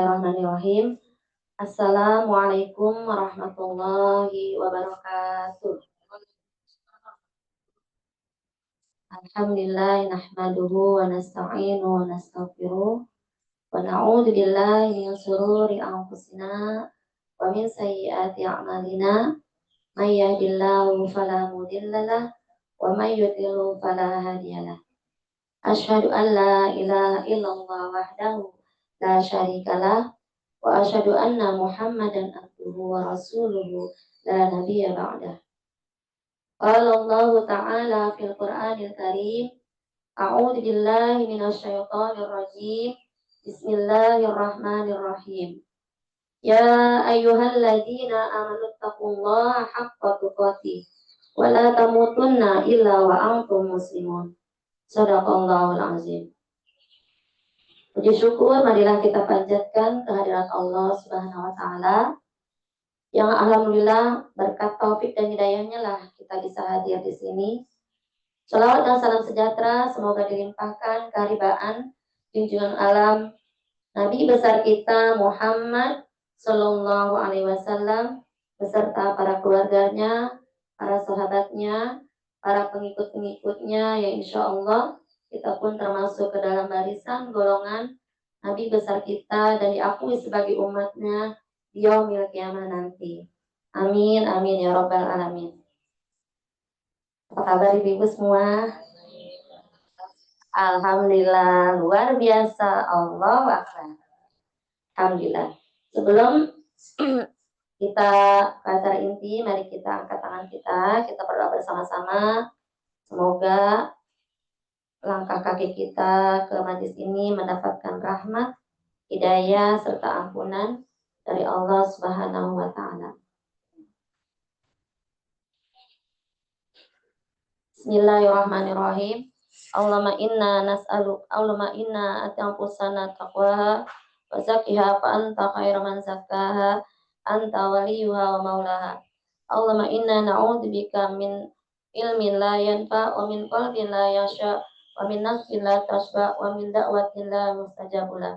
Bismillahirrahmanirrahim. Assalamualaikum warahmatullahi wabarakatuh. Alhamdulillah nahmaduhu wa nasta'inu wa nastaghfiruh wa na'udzu billahi min shururi anfusina wa min sayyiati a'malina. May yahdihillahu fala mudhillalah wa may yudhlil fala hadiyalah. Asyhadu an la ilaha illallah wahdahu la syarikalah wa asyhadu anna Muhammadan abduhu wa rasuluhu la nabiyya ba'dah. Qala Allah Ta'ala fil Qur'anil Karim, a'udzu billahi minasy syaithanir rajim. Bismillahirrahmanirrahim. Ya ayyuhalladzina amanu taqullaha haqqa tuqatih wa la tamutunna illa wa antum muslimun. Shadaqallahul azim. Puji syukur marilah kita panjatkan kehadirat Allah Subhanahu wa taala yang alhamdulillah berkat taufik dan hidayahnya lah kita bisa hadir di sini. Shalawat dan salam sejahtera semoga dilimpahkan keharibaan junjungan alam Nabi besar kita Muhammad Sallallahu Alaihi Wasallam beserta para keluarganya, para sahabatnya, para pengikut-pengikutnya yang insya Allah kita pun termasuk ke dalam barisan golongan Nabi besar kita dan diakui sebagai umatnya di yaumil kiamah nanti. Amin, amin ya robbal alamin. Apa kabar ibu semua? Alhamdulillah, luar biasa. Allahu Akbar. Alhamdulillah. Sebelum kita ke acara inti, mari kita angkat tangan kita berdoa bersama-sama. Semoga langkah kaki kita ke majlis ini mendapatkan rahmat, hidayah, serta ampunan dari Allah Subhanahu wa Ta'ala. Bismillahirrahmanirrahim. Allahumma inna atanfusana taqwaha wa zakkiha fa anta khairu man zakkaha anta waliyuha wa maulaha. Allahumma inna na'udzubika min ilmin la yanfa wa min qalbin la yasha wa min nafsin la tashba wa min da'watin la mustajabula.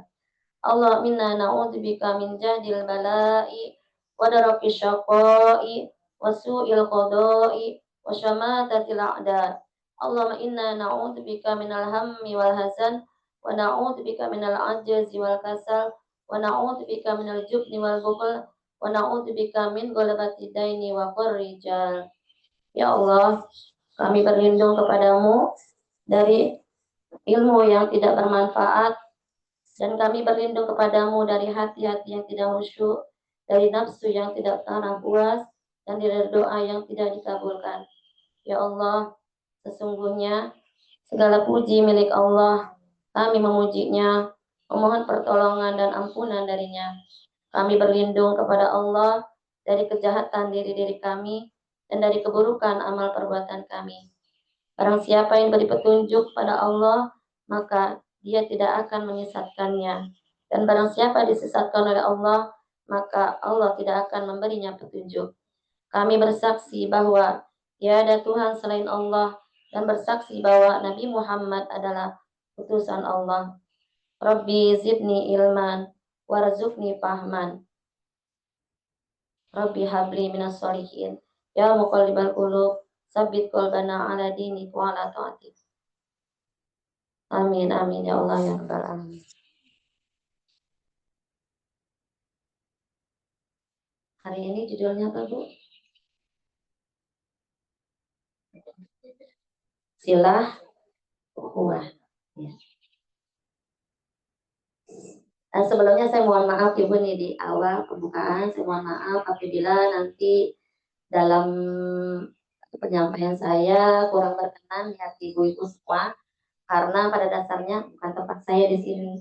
Allahumma inna na'udzubika min jahdil bala'i wa daraki syaqa'i wa su'il qada'i wa syamatatil a'da. Allahumma inna na'udzubika minal hammi wal hazan wa na'udzubika minal ajzi wal kasal wa na'udzubika minal jubni wal bukhl wa na'udzubika min ghalabati daini wa qarrijal. Ya Allah, kami berlindung kepadamu dari ilmu yang tidak bermanfaat, dan kami berlindung kepadamu dari hati-hati yang tidak khusyuk, dari nafsu yang tidak pernah puas, dan dari doa yang tidak dikabulkan. Ya Allah, sesungguhnya segala puji milik Allah. Kami memujinya, memohon pertolongan dan ampunan darinya. Kami berlindung kepada Allah dari kejahatan diri-diri kami dan dari keburukan amal perbuatan kami. Barang siapa yang beri petunjuk pada Allah, maka dia tidak akan menyesatkannya. Dan barang siapa disesatkan oleh Allah, maka Allah tidak akan memberinya petunjuk. Kami bersaksi bahwa tiada Tuhan selain Allah dan bersaksi bahwa Nabi Muhammad adalah utusan Allah. Rabbi zidni ilman warzuqni fahman. Rabbi habli minas solihin. Ya muqallibal qulub, sabbit qalbana ala dinik wa ala ta'atik. Amin, amin ya Allah ya Rabbal alamin. Hari ini judulnya apa, Bu? Silah ukhuwah. Ya. Sebelumnya saya mohon maaf Ibu nih di awal pembukaan, saya mohon maaf apabila nanti dalam penyampaian saya kurang berkenan di hati ibu-ibu semua, karena pada dasarnya bukan tempat saya di sini.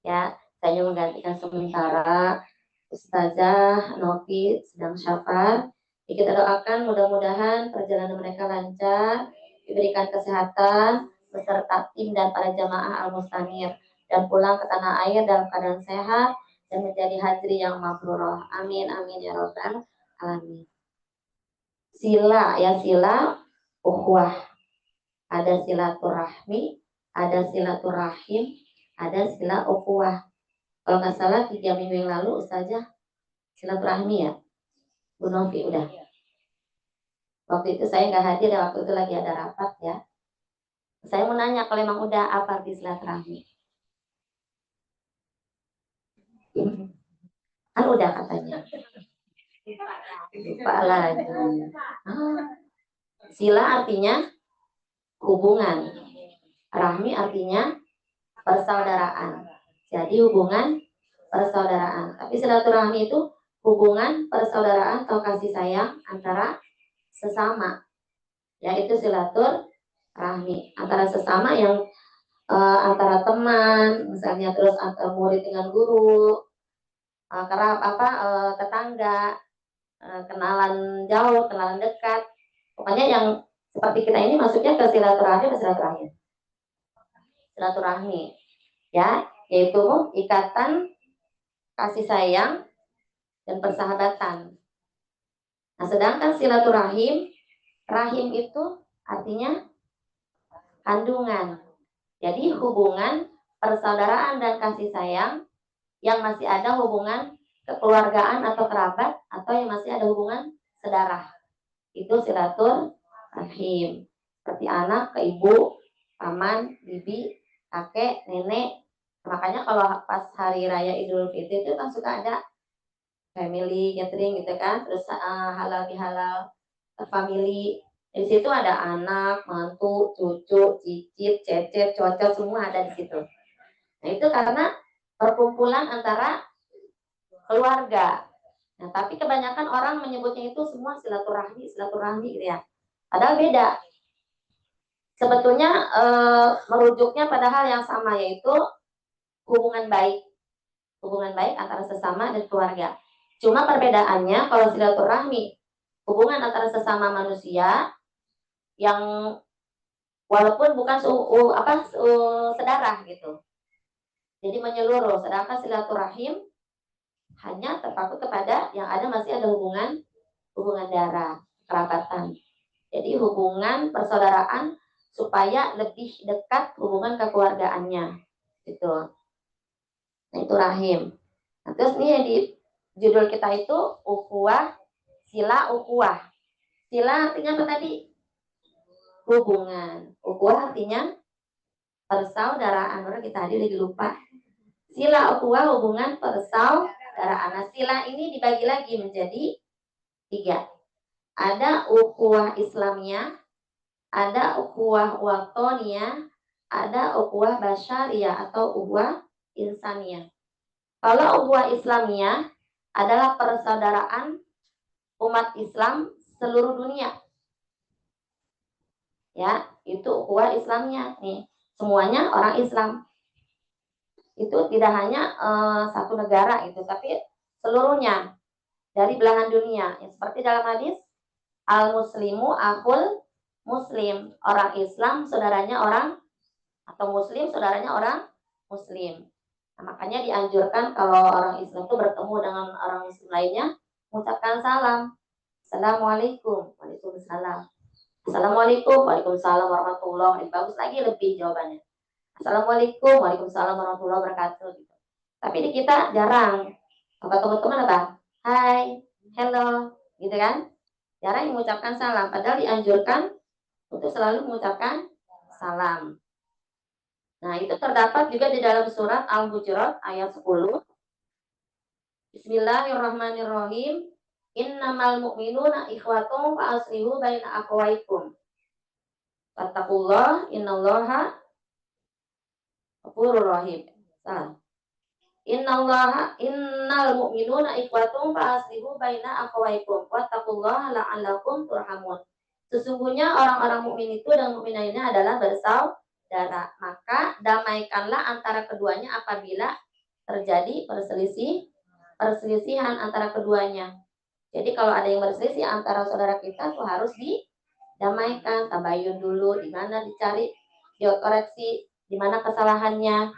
Ya, saya menggantikan sementara Ustazah Novi sedang syafar. Kita doakan mudah-mudahan perjalanan mereka lancar, diberikan kesehatan beserta tim dan para jamaah Al-Mustamir, dan pulang ke tanah air dalam keadaan sehat dan menjadi haji yang mabrurah. Amin, amin ya robbal alamin. Sila ya, sila ukhuwah. Ada silaturahmi, ada silaturahim, ada sila ukhuwah. Kalau nggak salah 3 minggu yang lalu Ustazah silaturahmi ya, Bu Novi udah. Waktu itu saya nggak hadir ya, waktu itu lagi ada rapat ya. Saya mau nanya kalau emang udah apa arti silaturahmi? Kan udah katanya. Lupa lagi. Ah, sila artinya hubungan. Rahmi artinya persaudaraan. Jadi hubungan persaudaraan. Tapi silaturahmi itu hubungan persaudaraan atau kasih sayang antara sesama. Yaitu silaturahmi antara sesama yang antara teman, misalnya terus antara murid dengan guru, tetangga, kenalan jauh, kenalan dekat. Pokoknya yang seperti kita ini masuknya ke silaturahmi atau silaturahmi. Silaturahmi, ya, yaitu ikatan kasih sayang dan persahabatan. Nah, sedangkan silaturahim, rahim itu artinya kandungan. Jadi hubungan persaudaraan dan kasih sayang yang masih ada hubungan kekeluargaan atau kerabat atau yang masih ada hubungan sedarah. Itu silaturahim. Seperti anak ke ibu, paman, bibi, kakek, nenek. Makanya kalau pas hari raya Idul Fitri itu kan suka ada family gathering gitu kan, terus halal bihalal family. Di situ ada anak, mantu, cucu, cicit, cecet, cocok semua ada di situ. Nah, itu karena perkumpulan antara keluarga. Nah, tapi kebanyakan orang menyebutnya itu semua silaturahmi, silaturahmi gitu ya. Padahal beda. Sebetulnya merujuknya pada hal yang sama, yaitu hubungan baik. Hubungan baik antara sesama dan keluarga. Cuma perbedaannya kalau silaturahmi, hubungan antara sesama manusia yang walaupun bukan sedarah gitu. Jadi menyeluruh, sedangkan silaturahim hanya terpaku kepada yang ada masih ada hubungan darah, kerabatan. Jadi hubungan persaudaraan supaya lebih dekat hubungan kekeluargaannya gitu. Nah, itu rahim. Nah, terus nih yang di judul kita itu ukhuwah, sila ukhuwah. Sila artinya apa tadi? Hubungan. Ukhuwah artinya persaudaraan. Orang kita tadi lagi lupa. Sila ukhuwah hubungan persaudaraan. Nah, sila ini dibagi lagi menjadi 3. Ada ukhuwah Islamiyah, ada ukhuwah watoniyah, ada ukhuwah basyariyah atau ukhuwah insaniyah. Kalau ukhuwah Islamiyah adalah persaudaraan umat Islam seluruh dunia. Ya, itu ukhuwah Islamiyah nih. Semuanya orang Islam. Itu tidak hanya satu negara itu, tapi seluruhnya dari belahan dunia. Ya, seperti dalam hadis al-muslimu akhul muslim, orang Islam saudaranya orang, atau muslim saudaranya orang muslim. Nah, makanya dianjurkan kalau orang Islam itu bertemu dengan orang Muslim lainnya, mengucapkan salam. Assalamualaikum. Waalaikumsalam. Assalamualaikum. Waalaikumsalam warahmatullahi wabarakatuh. Bagus lagi lebih jawabannya. Assalamualaikum. Waalaikumsalam warahmatullahi wabarakatuh. Gitu. Tapi di kita jarang. Apa teman-teman apa? Hai, hello, gitu kan? Jarang mengucapkan salam. Padahal dianjurkan untuk selalu mengucapkan salam. Nah, itu terdapat juga di dalam surat Al-Hujurat ayat 10. Bismillahirrahmanirrahim. Innamal mu'minuna ikhwatun fa aslihu baina akhawaykum. Wattaqullah innallaha ghafurur rahim. Salam. Innal mu'minuna ikhwatun fa aslihu baina akhawaykum. Wattaqullaha la'allakum turhamun. Sesungguhnya orang-orang mukmin itu dan mukminah ini adalah bersaudara. Maka damaikanlah antara keduanya apabila terjadi perselisihan antara keduanya. Jadi kalau ada yang berselisih antara saudara kita tuh harus didamaikan, tabayun dulu, di mana dicari, dikoreksi, di mana kesalahannya.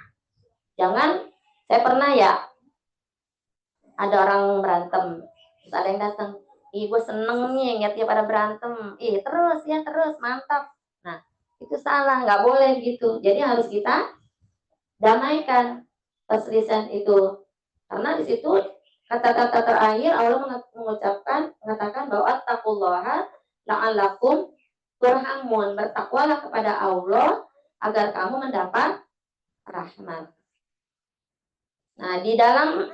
Jangan, saya pernah ya ada orang berantem, terus ada yang datang, gue seneng nih ngeliat dia pada berantem, terus mantap. Nah, itu salah, nggak boleh gitu. Jadi harus kita damaikan. Taslisan itu. Karena di situ kata-kata terakhir Allah mengatakan bahwa attaqullaha la'allakum turhamun, bertakwalah kepada Allah agar kamu mendapat rahmat. Nah, di dalam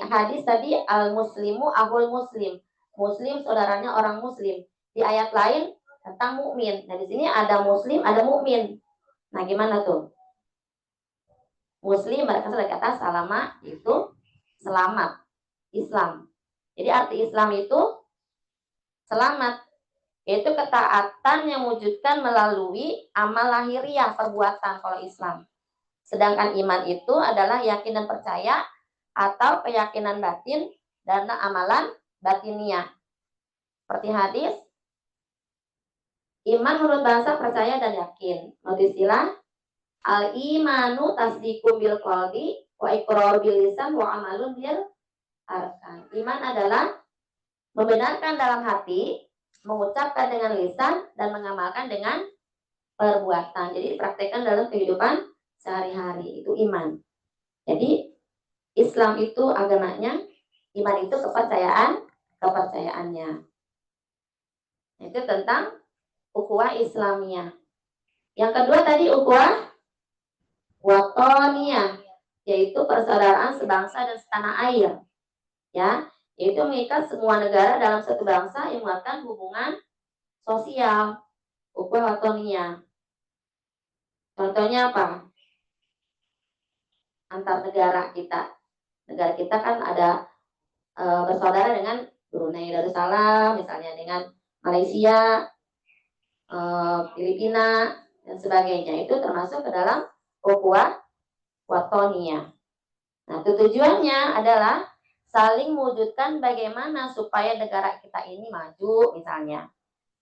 hadis tadi al muslimu ahul muslim, muslim saudaranya orang muslim. Di ayat lain tentang mukmin. Nah, di sini ada muslim, ada mukmin. Nah, gimana tuh? Muslim mereka sudah kata salama itu selamat, Islam. Jadi arti Islam itu selamat, yaitu ketaatan yang mewujudkan melalui amal lahiriah, perbuatan kalau Islam. Sedangkan iman itu adalah yakin dan percaya atau keyakinan batin dan amalan batiniah. Seperti hadis, iman menurut bahasa percaya dan yakin. Menurut istilah, al-imanu tasdiqu bil qalbi wa iqrar bil lisan wa amalun bil arkan. Iman adalah membenarkan dalam hati, mengucapkan dengan lisan, dan mengamalkan dengan perbuatan. Jadi dipraktekkan dalam kehidupan sehari-hari. Itu iman. Jadi Islam itu agamanya, iman itu kepercayaannya. Itu tentang ukhuwah Islamiyah. Yang kedua tadi ukhuwah watoniyah, yaitu persaudaraan sebangsa dan setanah air. Ya, yaitu mengikat semua negara dalam satu bangsa yang menguatkan hubungan sosial, ukhuwah watoniyah. Contohnya apa? Antar negara kita. Negara kita kan ada bersaudara dengan Brunei Darussalam, misalnya dengan Malaysia, Filipina, dan sebagainya. Itu termasuk ke dalam ukhuwah watoniyah. Nah, tujuannya adalah saling mewujudkan bagaimana supaya negara kita ini maju, misalnya.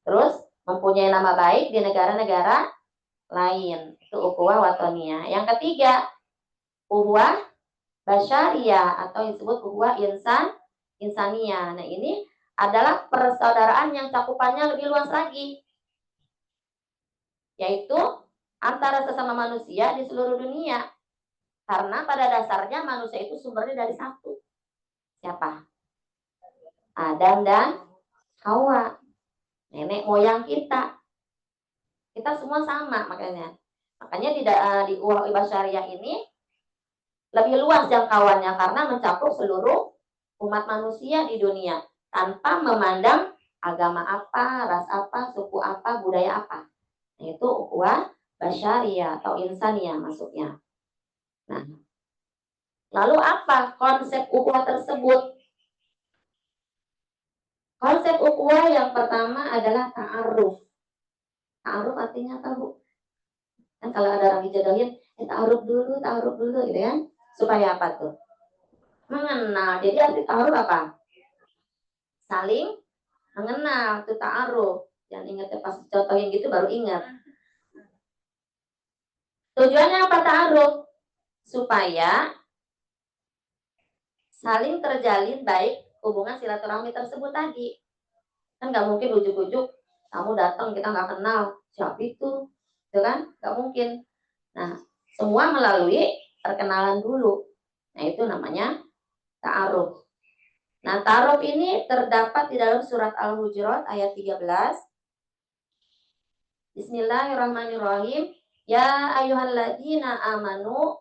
Terus mempunyai nama baik di negara-negara lain. Itu ukhuwah watoniyah. Yang ketiga, ukhuwah basyariah atau disebut ukhuwah insaniah. Nah, ini adalah persaudaraan yang cakupannya lebih luas lagi, yaitu antara sesama manusia di seluruh dunia. Karena pada dasarnya manusia itu sumbernya dari satu. Siapa? Adam dan Hawa. Nenek moyang kita. Kita semua sama makanya. Makanya di ukhuwah basyariah ini lebih luas jangkauannya karena mencakup seluruh umat manusia di dunia tanpa memandang agama apa, ras apa, suku apa, budaya apa. Nah, itu ukhuwah basyariah atau insaniah masuknya. Nah, lalu apa konsep ukhuwah tersebut? Konsep ukhuwah yang pertama adalah ta'aruf. Ta'aruf artinya apa, Bu? Kan kalau ada orang dijodohin, ta'aruf dulu gitu kan. Supaya apa tuh? Mengenal. Jadi arti ta'aruf apa? Saling mengenal, itu ta'aruf. Jangan ingatnya pas contohin gitu baru ingat. Tujuannya apa ta'aruf? Supaya saling terjalin baik hubungan silaturahmi tersebut tadi. Kan nggak mungkin ujuk-ujuk kamu datang kita nggak kenal siapa itu kan nggak mungkin. Nah, semua melalui perkenalan dulu. Nah, itu namanya ta'aruf. Nah, ta'aruf ini terdapat di dalam surat Al-Hujurat ayat 13. Bismillahirrahmanirrahim. Ya ayyuhalladzina amanu,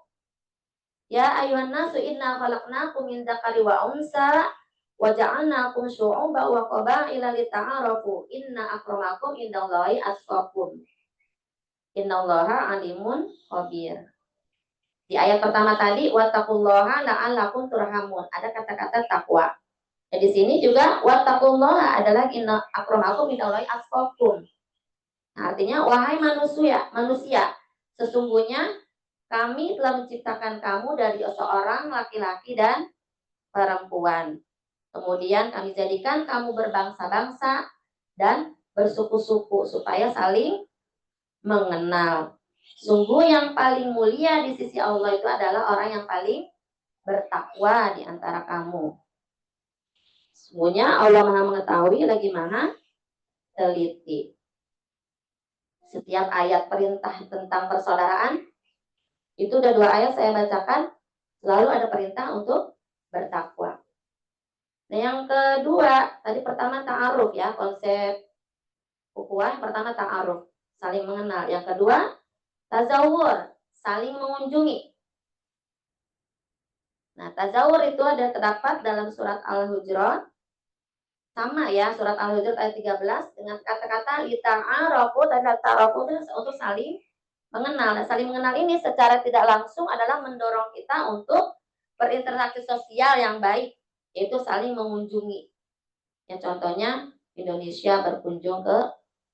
ya ayyuhan nasu inna khalaqnakum min dzakari wa unsa wa ja'alnakum syu'uban wa qabaila lita'arafu inna akramakum indallahi atqakum. Innallaha alimun khabir. Di ayat pertama tadi wattaqullaha la'allakum turhamun. Ada kata-kata takwa. Nah, di sini juga wattaqullaha adalah inna akramakum indallahi atqakum. Nah, artinya wahai manusia, sesungguhnya kami telah menciptakan kamu dari seorang laki-laki dan perempuan. Kemudian kami jadikan kamu berbangsa-bangsa dan bersuku-suku supaya saling mengenal. Sungguh yang paling mulia di sisi Allah itu adalah orang yang paling bertakwa di antara kamu. Sungguhnya Allah Maha mengetahui lagi Maha teliti. Setiap ayat perintah tentang persaudaraan Itu udah 2 ayat saya bacakan, selalu ada perintah untuk bertakwa. Nah, yang kedua, tadi pertama ta'aruf ya, konsep ukhuwah. Yang pertama ta'aruf, saling mengenal. Yang kedua, tazawur, saling mengunjungi. Nah, tazawur itu ada terdapat dalam surat Al-Hujurat. Sama ya, surat Al-Hujurat ayat 13 dengan kata-kata lita'arafu dan ta'arafu itu untuk saling mengenal. Nah, saling mengenal ini secara tidak langsung adalah mendorong kita untuk berinteraksi sosial yang baik, yaitu saling mengunjungi. Ya, contohnya Indonesia berkunjung ke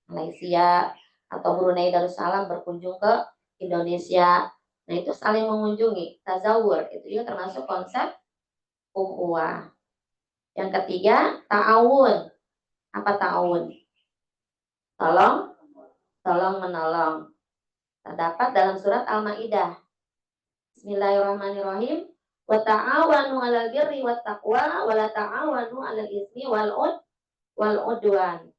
Malaysia atau Brunei Darussalam berkunjung ke Indonesia. Nah, itu saling mengunjungi, tazawur. Itu juga termasuk konsep ukhuwah. Yang ketiga, ta'awun. Apa ta'awun? Tolong, tolong menolong. Terdapat dalam surat Al-Maidah. Bismillahirrahmanirrahim. Wa ta'awanu 'alal birri wat taqwa wa la ta'awanu 'alal ismi wal udwan.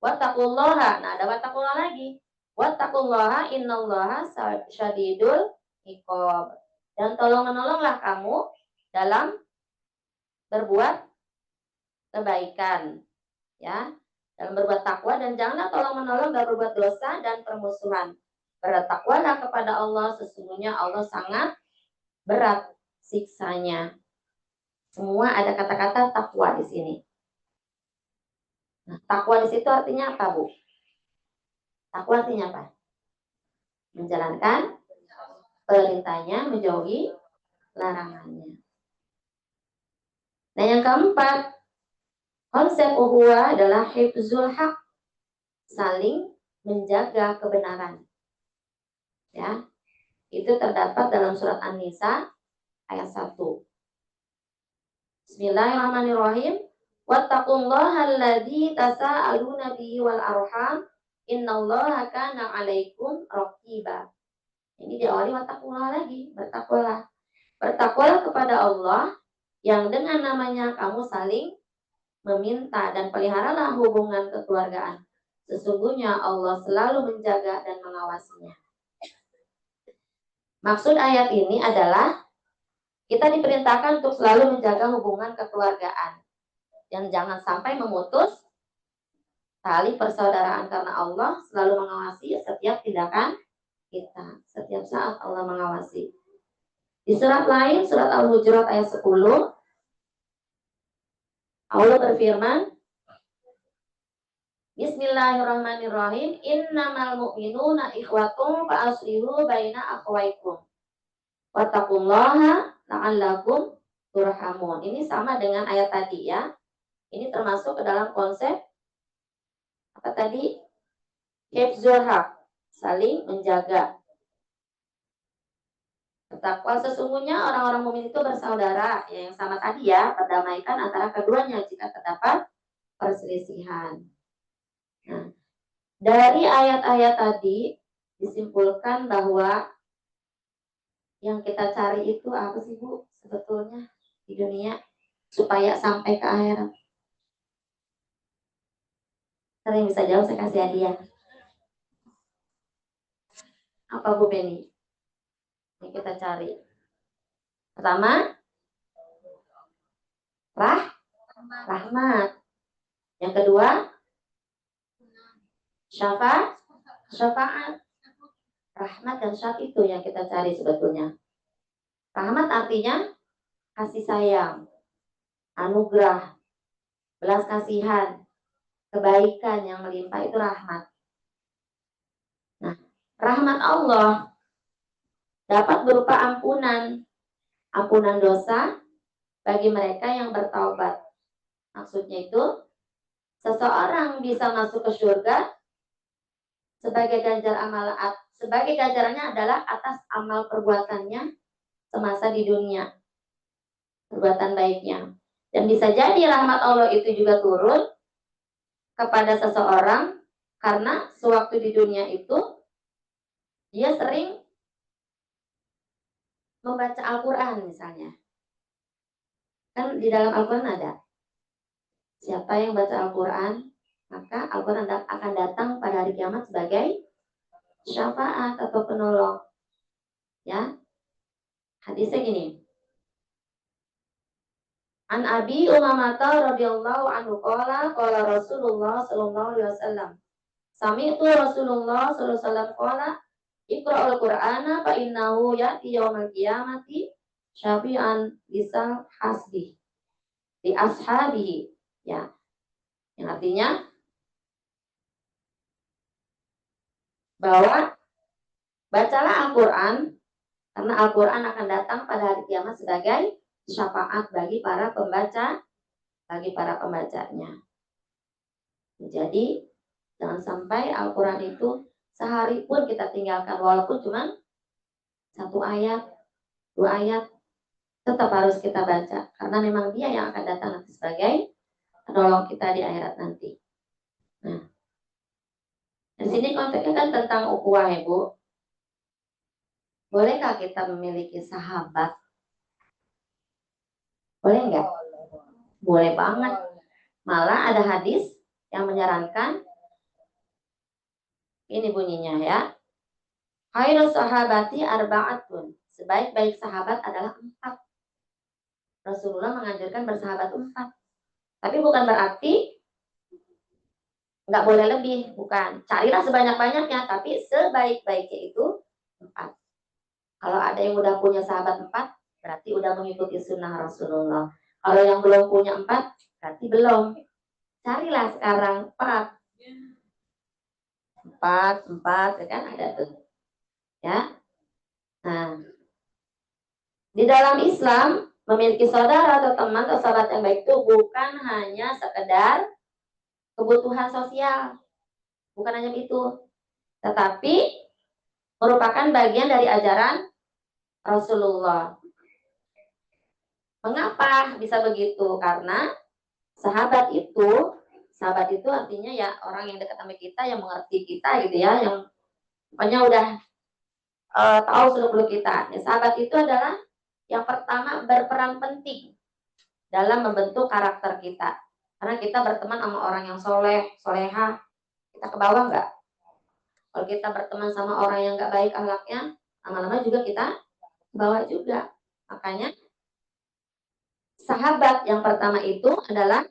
Wattaqullaha. Nah, ada wattaqullah lagi. Wattaqullaha innallaha syadidul iqab. Dan tolong menolonglah kamu dalam berbuat kebaikan, ya, dalam berbuat takwa, dan janganlah tolong menolong dalam berbuat dosa dan permusuhan. Bertakwalah kepada Allah, sesungguhnya Allah sangat berat siksanya. Semua ada kata-kata takwa di sini. Nah, takwa di situ artinya apa, Bu? Takwa artinya apa? Menjalankan perintahnya, menjauhi larangannya. Nah, yang keempat, konsep ukhuwah adalah hifzul haq, saling menjaga kebenaran. Ya, itu terdapat dalam surat An-Nisa ayat 1. Bismillahirrahmanirrahim. Wattaqullaha alladzi tasaaluna bihi wal arham innallaha kana 'alaikum raqiba. Ini diawali wattaqullaha lagi, bertakwalah. Bertakwalah kepada Allah yang dengan namanya kamu saling meminta, dan peliharalah hubungan kekeluargaan. Sesungguhnya Allah selalu menjaga dan mengawasinya. Maksud ayat ini adalah kita diperintahkan untuk selalu menjaga hubungan kekeluargaan dan jangan sampai memutus tali persaudaraan, karena Allah selalu mengawasi setiap tindakan kita. Setiap saat Allah mengawasi. Di surat lain, surat Al-Hujurat ayat 10, Allah berfirman, Bismillahirrahmanirrahim. Innamal mu'minuna ikhwatun fa aslihu baina akhwaikum. Wattaqullaha la'allakum turhamun. Ini sama dengan ayat tadi ya. Ini termasuk ke dalam konsep apa tadi? Hifzul haq, saling menjaga. Bertakwa, sesungguhnya orang-orang mukmin itu bersaudara, ya, yang sama tadi ya, perdamaikan antara keduanya jika terdapat perselisihan. Nah, dari ayat-ayat tadi disimpulkan bahwa yang kita cari itu apa sih, Bu, sebetulnya di dunia supaya sampai ke akhirat? Sering bisa jawab, saya kasih hadiah. Apa, Bu Beni? Yang kita cari. Pertama, rahmat. Yang kedua, syafaat. Rahmat dan syafaat itu yang kita cari sebetulnya. Rahmat artinya kasih sayang, anugerah, belas kasihan, kebaikan yang melimpah, itu rahmat. Nah, rahmat Allah dapat berupa ampunan dosa bagi mereka yang bertaubat. Maksudnya itu, seseorang bisa masuk ke surga sebagai ganjarannya adalah atas amal perbuatannya semasa di dunia, perbuatan baiknya. Dan bisa jadi rahmat Allah itu juga turun kepada seseorang karena sewaktu di dunia itu dia sering membaca Al-Quran misalnya. Kan di dalam Al-Quran ada, siapa yang baca Al-Quran, maka Al-Quran akan datang pada hari kiamat sebagai syafaat atau penolong. Ya, hadisnya gini. An Abi Umamah radhiyallahu anhu qala Rasulullah sallallahu alaihi wasallam. Sami'tu Rasulullah sallallahu alaihi wasallam qala Iqra'ul Qur'ana fa innahu ya'ti yaumal qiyamati syafi'an lisal hasbi di ashabihi. Ya, yang artinya bahwa bacalah Al-Qur'an karena Al-Qur'an akan datang pada hari kiamat sebagai syafaat bagi para pembacanya. Jadi jangan sampai Al-Quran itu sehari pun kita tinggalkan walaupun cuma 1 ayat, 2 ayat, tetap harus kita baca karena memang dia yang akan datang nanti sebagai penolong kita di akhirat nanti. Nah, di sini konteksnya kan tentang ukhuwah ya Bu. Bolehkah kita memiliki sahabat? Boleh nggak? Boleh banget. Malah ada hadis yang menyarankan ini bunyinya ya. Khairus sahabati arba'atun. Sebaik-baik sahabat adalah 4. Rasulullah mengajarkan bersahabat 4. Tapi bukan berarti nggak boleh lebih, bukan. Carilah sebanyak-banyaknya, tapi sebaik-baiknya itu 4. Kalau ada yang udah punya sahabat 4, berarti udah mengikuti sunnah Rasulullah. Kalau yang belum punya 4, berarti belum. Carilah sekarang 4. 4, ya kan ada tuh. Ya. Nah, di dalam Islam memiliki saudara atau teman atau sahabat yang baik itu bukan hanya sekedar kebutuhan sosial, bukan hanya itu, tetapi merupakan bagian dari ajaran Rasulullah. Mengapa bisa begitu? Karena sahabat itu artinya ya orang yang dekat sama kita, yang mengerti kita gitu ya, yang pokoknya udah tahu seluk-beluk kita. Ya, sahabat itu adalah yang pertama berperan penting dalam membentuk karakter kita. Karena kita berteman sama orang yang soleh, soleha, kita ke bawah nggak? Kalau kita berteman sama orang yang nggak baik akhlaknya, lama-lama juga kita ke bawah juga. Makanya sahabat yang pertama itu adalah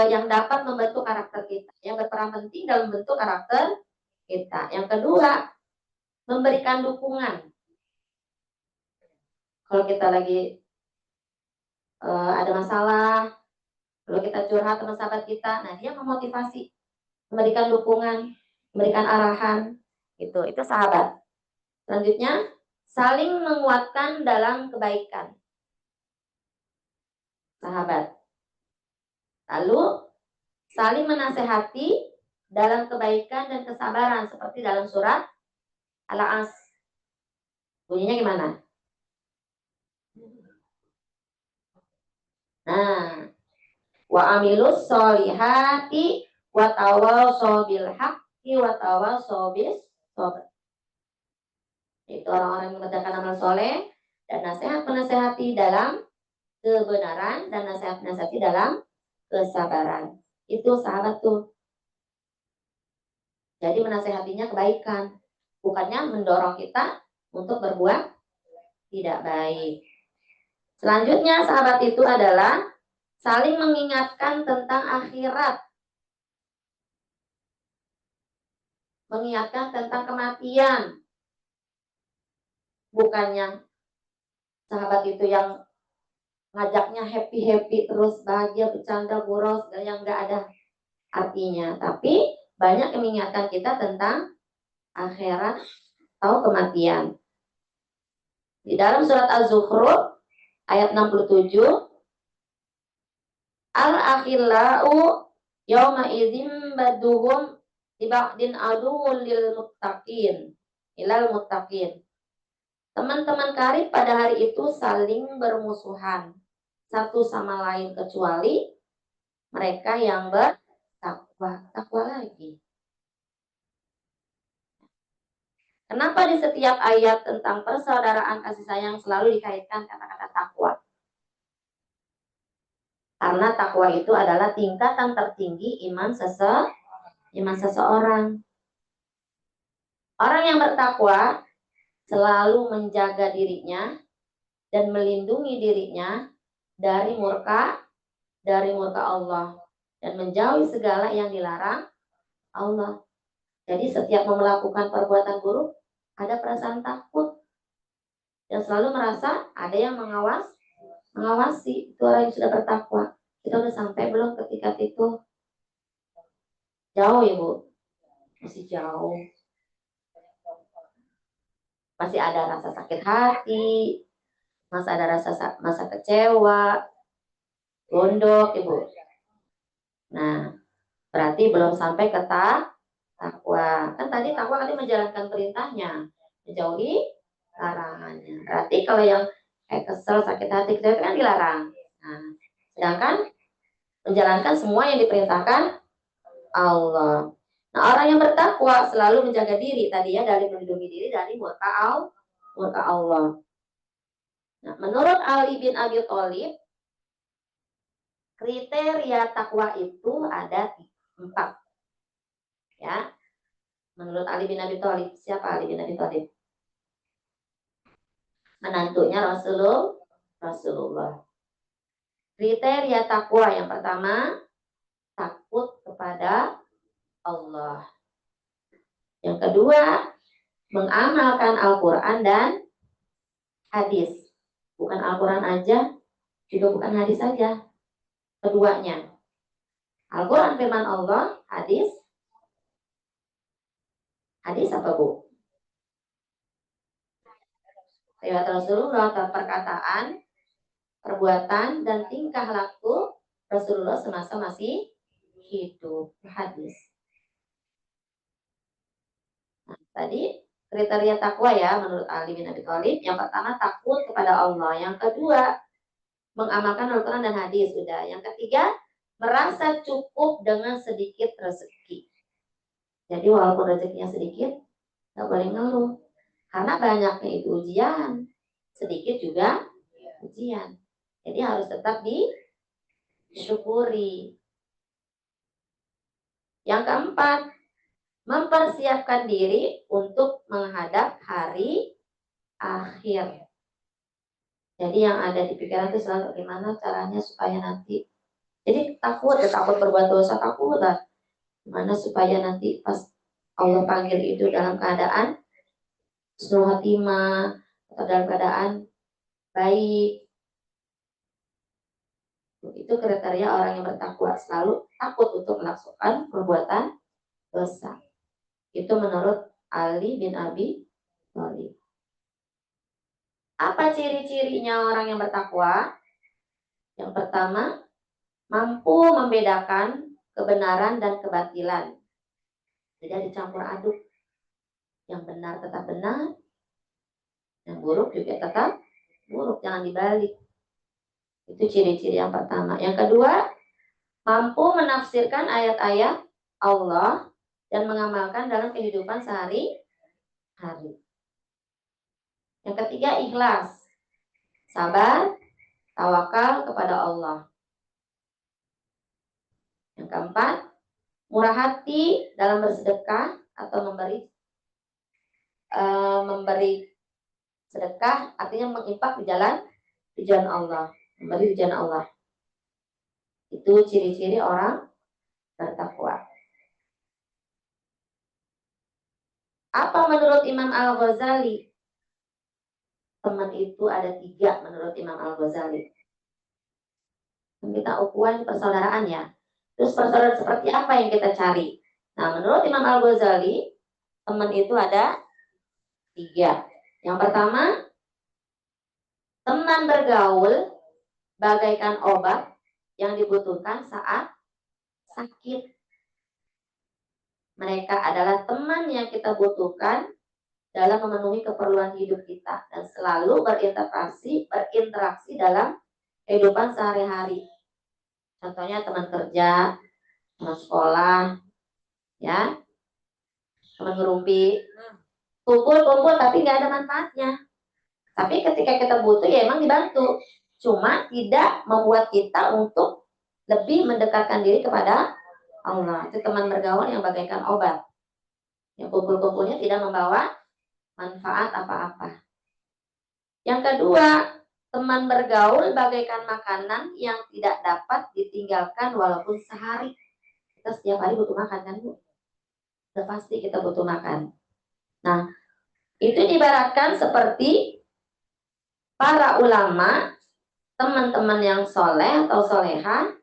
yang dapat membentuk karakter kita, yang berperan penting dalam membentuk karakter kita. Yang kedua, memberikan dukungan. Kalau kita lagi ada masalah, kalau kita curhat sama sahabat kita, nah dia memotivasi, memberikan dukungan, memberikan arahan, itu sahabat. Selanjutnya, saling menguatkan dalam kebaikan, sahabat. Lalu, saling menasehati dalam kebaikan dan kesabaran, seperti dalam surat Al-As. Bunyinya gimana? Nah, wa amilus solihati wa tawassaw bil haqqi wa tawassaw bis sabr. Itu orang-orang yang mengerjakan amal soleh dan nasihat menasehati dalam kebenaran dan nasihat menasehati dalam kesabaran. Itu sahabat tuh. Jadi menasehatinya kebaikan, bukannya mendorong kita untuk berbuat tidak baik. Selanjutnya sahabat itu adalah saling mengingatkan tentang akhirat, mengingatkan tentang kematian. Bukannya sahabat itu yang ngajaknya happy terus bahagia bercanda boros yang nggak ada artinya, tapi banyak yang mengingatkan kita tentang akhirat atau kematian. Di dalam surat Az-Zukhruf ayat 67, al-akhillau yauma idzin baduhum diba'din aduwwul lil muttaqin ilal muttaqin. Teman-teman karib pada hari itu saling bermusuhan satu sama lain kecuali mereka yang bertakwa. Takwa lagi. Kenapa di setiap ayat tentang persaudaraan kasih sayang selalu dikaitkan kata-kata takwa? Karena takwa itu adalah tingkatan tertinggi iman seseorang. Orang yang bertakwa selalu menjaga dirinya dan melindungi dirinya dari murka Allah dan menjauhi segala yang dilarang Allah. Jadi setiap melakukan perbuatan buruk ada perasaan takut dan selalu merasa ada yang mengawasi. Itu orang yang sudah bertakwa. Kita udah sampai belum ketika itu? Jauh ya Bu? Masih jauh. Masih ada rasa sakit hati, masih ada masa kecewa, gondok Ibu. Nah, berarti belum sampai ke takwa. Kan tadi takwa tadi menjalankan perintahnya, menjauhi larangannya. Berarti kalau yang kayak kesel, sakit hati, itu kan dilarang. Nah, sedangkan menjalankan semua yang diperintahkan Allah. Nah, orang yang bertakwa selalu menjaga diri tadi ya, dari melindungi diri dari murka Allah. Nah, menurut Ali bin Abi Thalib, kriteria takwa itu ada 4. Ya. Menurut Ali bin Abi Thalib, siapa Ali bin Abi Thalib? Menantunya Rasulullah. Kriteria takwa yang pertama, takut kepada Allah. Yang kedua, mengamalkan Al-Quran dan hadis. Bukan Al-Quran aja, juga bukan hadis saja. Keduanya. Al-Quran firman Allah, hadis apa Bu? Riwayat Rasulullah, perkataan, perbuatan, dan tingkah laku Rasulullah semasa masih hidup. Hadis. Nah, tadi kriteria takwa ya menurut Ali bin Abi Thalib. Yang pertama takut kepada Allah. Yang kedua mengamalkan Al-Quran dan hadis. Sudah. Yang ketiga merasa cukup dengan sedikit rezeki. Jadi walaupun rezekinya sedikit, nggak boleh ngeluh. Karena banyaknya itu ujian, sedikit juga ujian. Jadi harus tetap disyukuri. Yang keempat, mempersiapkan diri untuk menghadap hari akhir. Jadi yang ada di pikiran itu selalu gimana caranya supaya nanti. Jadi takut berbuat dosa, takut lah. Gimana supaya nanti pas Allah panggil itu dalam keadaan husnul khotimah atau dalam keadaan baik. Itu kriteria orang yang bertakwa, selalu takut untuk melakukan perbuatan dosa. Itu menurut Ali bin Abi Thalib. Apa ciri-cirinya orang yang bertakwa? Yang pertama, mampu membedakan kebenaran dan kebatilan. Tidak dicampur aduk. Yang benar tetap benar, yang buruk juga tetap buruk, jangan dibalik. Itu ciri-ciri yang pertama. Yang kedua, mampu menafsirkan ayat-ayat Allah dan mengamalkan dalam kehidupan sehari-hari. Yang ketiga, ikhlas, sabar, tawakal kepada Allah. Yang keempat, murah hati dalam bersedekah atau memberi sedekah, artinya menginfak di jalan Allah, memberi di jalan Allah. Itu ciri-ciri orang bertakwa. Apa menurut Imam Al-Ghazali? Teman itu ada 3 menurut Imam Al-Ghazali. Kita ukuran persaudaraan ya. Terus persaudaraan seperti apa yang kita cari? Nah, menurut Imam Al-Ghazali, teman itu ada 3. Yang pertama, teman bergaul bagaikan obat yang dibutuhkan saat sakit. Mereka adalah teman yang kita butuhkan dalam memenuhi keperluan hidup kita dan selalu berinteraksi dalam kehidupan sehari-hari. Contohnya teman kerja, teman sekolah, ya, teman ngerumpi, kumpul tapi nggak ada manfaatnya. Tapi ketika kita butuh ya emang dibantu, cuma tidak membuat kita untuk lebih mendekatkan diri kepada Allah. Itu teman bergaul yang bagaikan obat. Yang kumpul-kumpulnya tidak membawa manfaat apa-apa. Yang kedua, teman bergaul bagaikan makanan yang tidak dapat ditinggalkan walaupun sehari. Kita setiap hari butuh makan kan Bu? Sudah pasti kita butuh makan. Nah, itu diibaratkan seperti para ulama, teman-teman yang soleh atau soleha,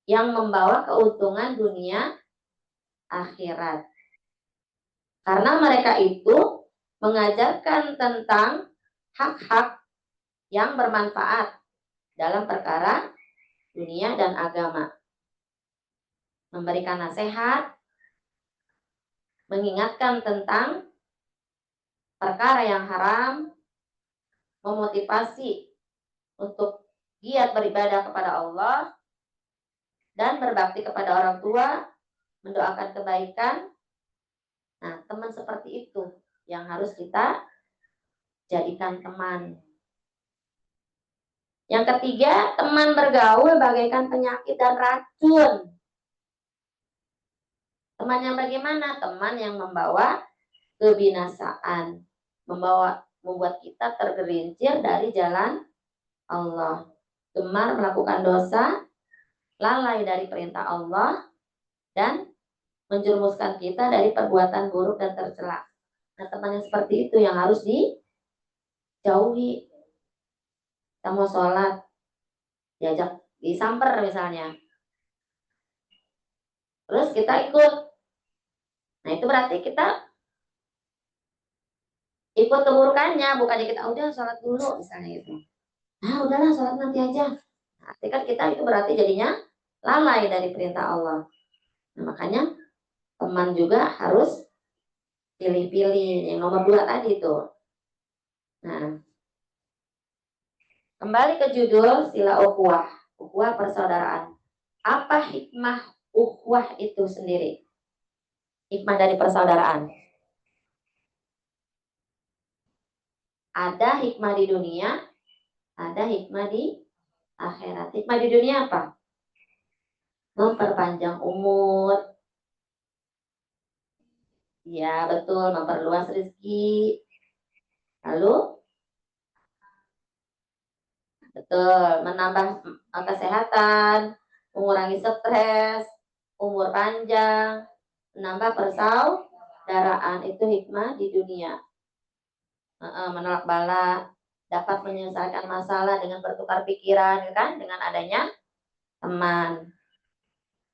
yang membawa keuntungan dunia akhirat. Karena mereka itu mengajarkan tentang hak-hak yang bermanfaat dalam perkara dunia dan agama. Memberikan nasihat, mengingatkan tentang perkara yang haram, memotivasi untuk giat beribadah kepada Allah, dan berbakti kepada orang tua, mendoakan kebaikan. Nah, teman seperti itu yang harus kita jadikan teman. Yang ketiga, teman bergaul bagaikan penyakit dan racun. Teman yang bagaimana? Teman yang membawa kebinasaan, membuat kita tergelincir dari jalan Allah, gemar melakukan dosa, lalai dari perintah Allah, dan menjerumuskan kita dari perbuatan buruk dan tercela. Nah, teman yang seperti itu yang harus dijauhi. Kita mau sholat, diajak disamper misalnya, terus kita ikut. Nah, itu berarti kita ikut keburukannya, bukannya kita udah sholat dulu misalnya gitu. Nah, udahlah sholat nanti aja. Nah, kan kita itu berarti jadinya lalai dari perintah Allah. Nah, makanya teman juga harus pilih-pilih. Yang nomor 2 tadi tuh. Nah, kembali ke judul sila ukhuwah. Ukhuwah persaudaraan. Apa hikmah ukhuwah itu sendiri? Hikmah dari persaudaraan. Ada hikmah di dunia, ada hikmah di akhirat. Hikmah di dunia apa? Memperpanjang umur. Ya, betul, memperluas rezeki. Lalu, betul, menambah kesehatan, mengurangi stres, umur panjang, menambah persaudaraan. Itu hikmah di dunia. Menolak bala, dapat menyelesaikan masalah dengan bertukar pikiran, kan? Dengan adanya teman.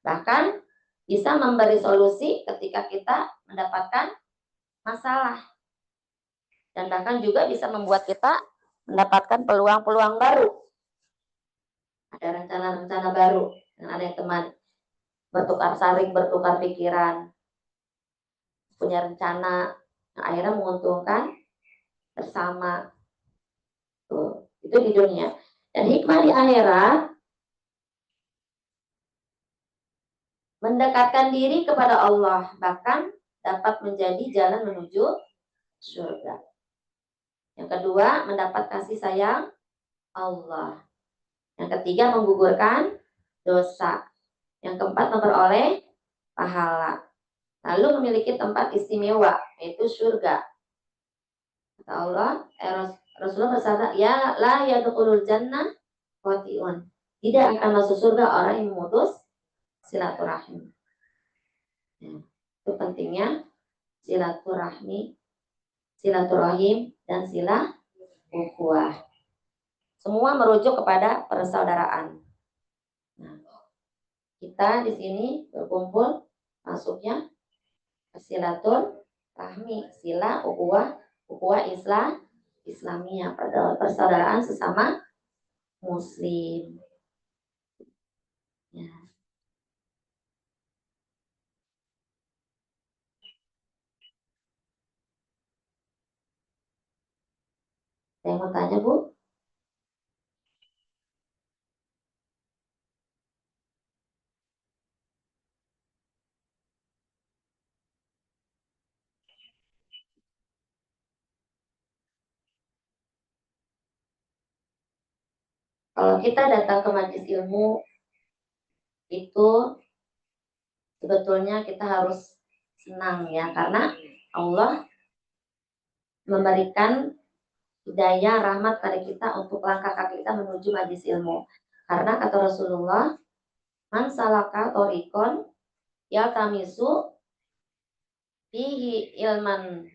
Bahkan bisa memberi solusi ketika kita mendapatkan masalah. Dan bahkan juga bisa membuat kita mendapatkan peluang-peluang baru. Ada rencana-rencana baru dengan adanya teman. Saling bertukar pikiran. Punya rencana yang akhirnya menguntungkan bersama. Tuh, itu di dunia. Dan hikmah di akhirat, mendekatkan diri kepada Allah, bahkan dapat menjadi jalan menuju surga. Yang kedua, mendapat kasih sayang Allah. Yang ketiga, menggugurkan dosa. Yang keempat, memperoleh pahala. Lalu memiliki tempat istimewa, yaitu surga. Kata Allah, Rasulullah bersabda, ya la yadkhulul jannah qati'un. Tidak akan masuk surga orang yang memutus silaturahim. Ya, itu pentingnya silaturahim, dan sila ukhuwah. Semua merujuk kepada persaudaraan. Nah, kita di sini berkumpul masuknya silaturahmi, sila ukhuwah Islamiyah, persaudaraan sesama Muslim. Ya. Saya mau tanya Bu, kalau kita datang ke majelis ilmu itu sebetulnya kita harus senang ya, karena Allah memberikan hidayah rahmat pada kita untuk langkah kaki kita menuju majlis ilmu. Karena kata Rasulullah, man salaka thoriqon yaltamisu fihi ilman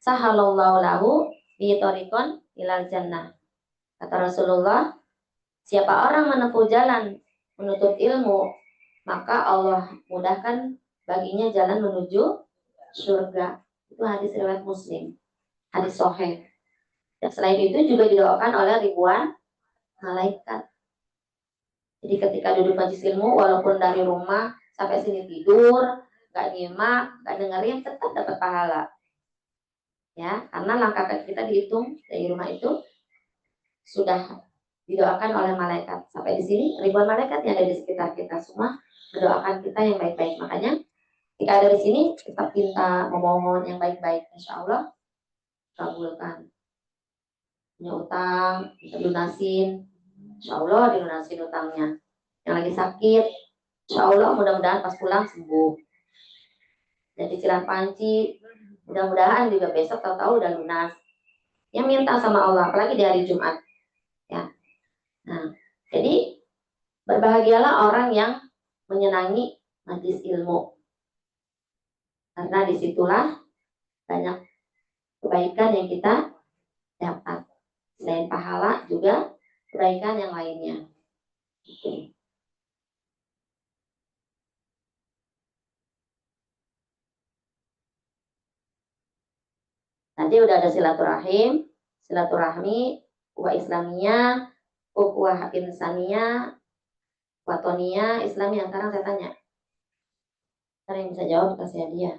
sahalallahu lahu bi thoriqon ilal jannah. Kata Rasulullah, siapa orang menempuh jalan menuntut ilmu, maka Allah mudahkan baginya jalan menuju surga. Itu hadis riwayat Muslim, hadis sahih. Dan selain itu juga didoakan oleh ribuan malaikat. Jadi ketika duduk majlis ilmu, walaupun dari rumah sampai sini tidur, gak nyimak, gak dengerin, tetap dapat pahala. Ya, karena langkah kaki kita dihitung dari rumah itu sudah didoakan oleh malaikat. Sampai di sini ribuan malaikat yang ada di sekitar kita semua mendoakan kita yang baik-baik. Makanya jika ada di sini tetap minta memohon yang baik-baik, insya Allah kabulkan. Punya utang, bisa lunasin, insya Allah dilunasin utangnya. Yang lagi sakit, insya Allah mudah-mudahan pas pulang sembuh. Dan cicilan panci, mudah-mudahan juga besok tahu-tahu udah lunas. Yang minta sama Allah, apalagi di hari Jumat. Ya. Nah, jadi berbahagialah orang yang menyenangi majlis ilmu. Karena disitulah banyak kebaikan yang kita dapat. Selain pahala juga kebaikan yang lainnya. Oke. Nanti udah ada silaturahim, silaturahmi, ukhuwah Islamiyah, ukhuwah insaniyah, watonia, Islamiyah. Sekarang saya tanya. Ntar yang bisa jawab kasih hadiah.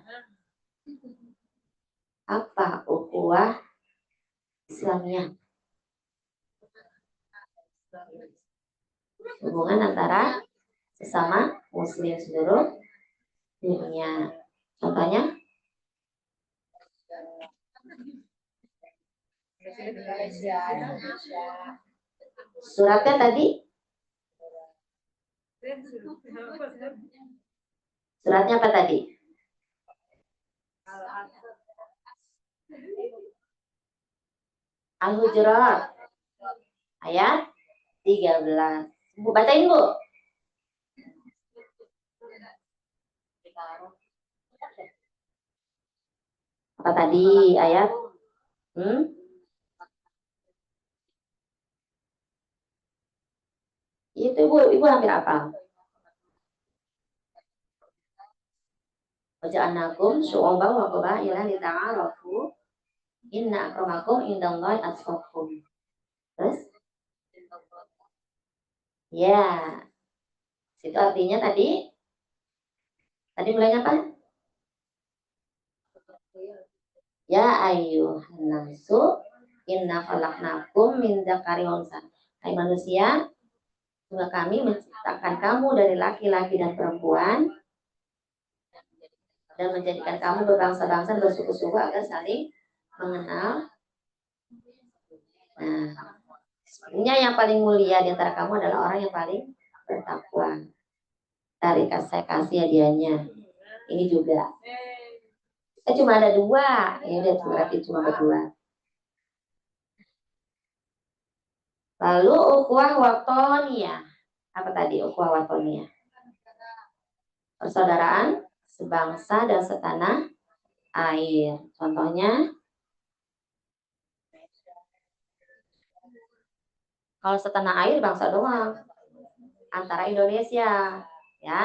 Apa ukhuwah Islamiyah? Hubungan antara sesama muslim seluruh dunia. Contohnya? Suratnya tadi? Suratnya apa tadi? Al-Hujurat ayat 13. Bu bacain, Bu. Apa tadi ayat? Itu Ibu hampir apa? Waja'alnakum syu'uban wa qabaila lita'arafu inna akramakum indallahi atqakum. Terus? Ya. Itu artinya tadi mulainya apa? Ya ayyuhan nasu inna khalaqnakum min dzakari wa unsa. Hai manusia, sungguh kami menciptakan kamu dari laki-laki dan perempuan dan menjadikan kamu berbangsa-bangsa bersuku-suku agar saling mengenal. Nah, sebenarnya yang paling mulia di antara kamu adalah orang yang paling bertakwa. Tarik saya kasih hadiahnya. Ini juga. Cuma ada 2. Ya udah berarti cuma berdua. Lalu ukhuwah watoniyah. Apa tadi ukhuwah watoniyah? Persaudaraan sebangsa dan setanah air. Contohnya, kalau setanah air bangsa doang, antara Indonesia, ya.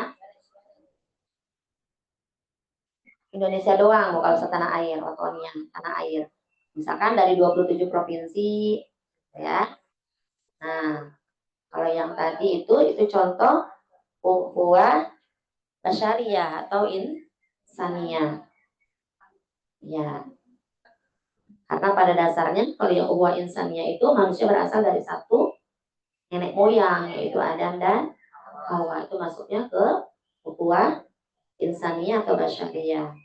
Indonesia doang, kalau setanah air, watoniyah, tanah air. Misalkan dari 27 provinsi, ya. Nah, kalau yang tadi itu contoh ukhuwah basyariah atau insaniyah. Ya. Karena pada dasarnya kalau yang ukhuwah insaniyah itu manusia berasal dari satu nenek moyang, yaitu Adam dan Hawa. Itu masuknya ke ukhuwah insaniyah atau basyariah.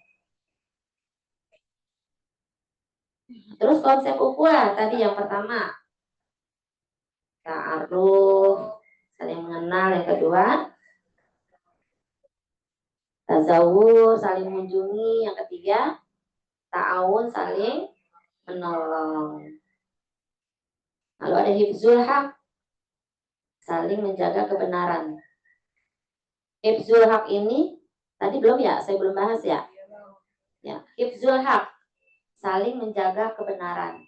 Terus konsep ukhuwah tadi yang pertama, ta'aruf, saling mengenal. Yang kedua, tazawur, saling mengunjungi. Yang ketiga, ta'awun, saling menolong. Lalu ada hifzul haq, saling menjaga kebenaran. Hifzul haq ini tadi belum ya, saya belum bahas ya. Ya, hifzul haq, saling menjaga kebenaran.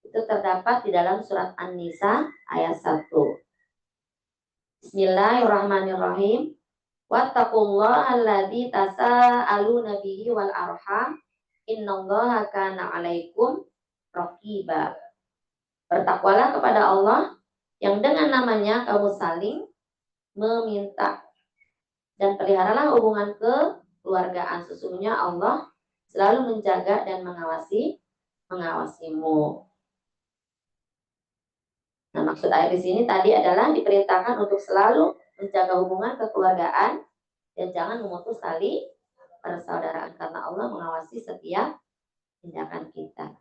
Itu terdapat di dalam surat An-Nisa ayat 1. Bismillahirrahmanirrahim. Wattaqullaha alladzi tasaaluna bihi wal arham. Innallaha kana 'alaikum raqiba. Bertakwalah kepada Allah yang dengan namanya kamu saling meminta, dan peliharalah hubungan kekeluargaan. Sesungguhnya Allah selalu menjaga dan mengawasimu. Nah, maksud ayat di sini tadi adalah diperintahkan untuk selalu menjaga hubungan kekeluargaan dan jangan memutus tali persaudaraan karena Allah mengawasi setiap tindakan kita.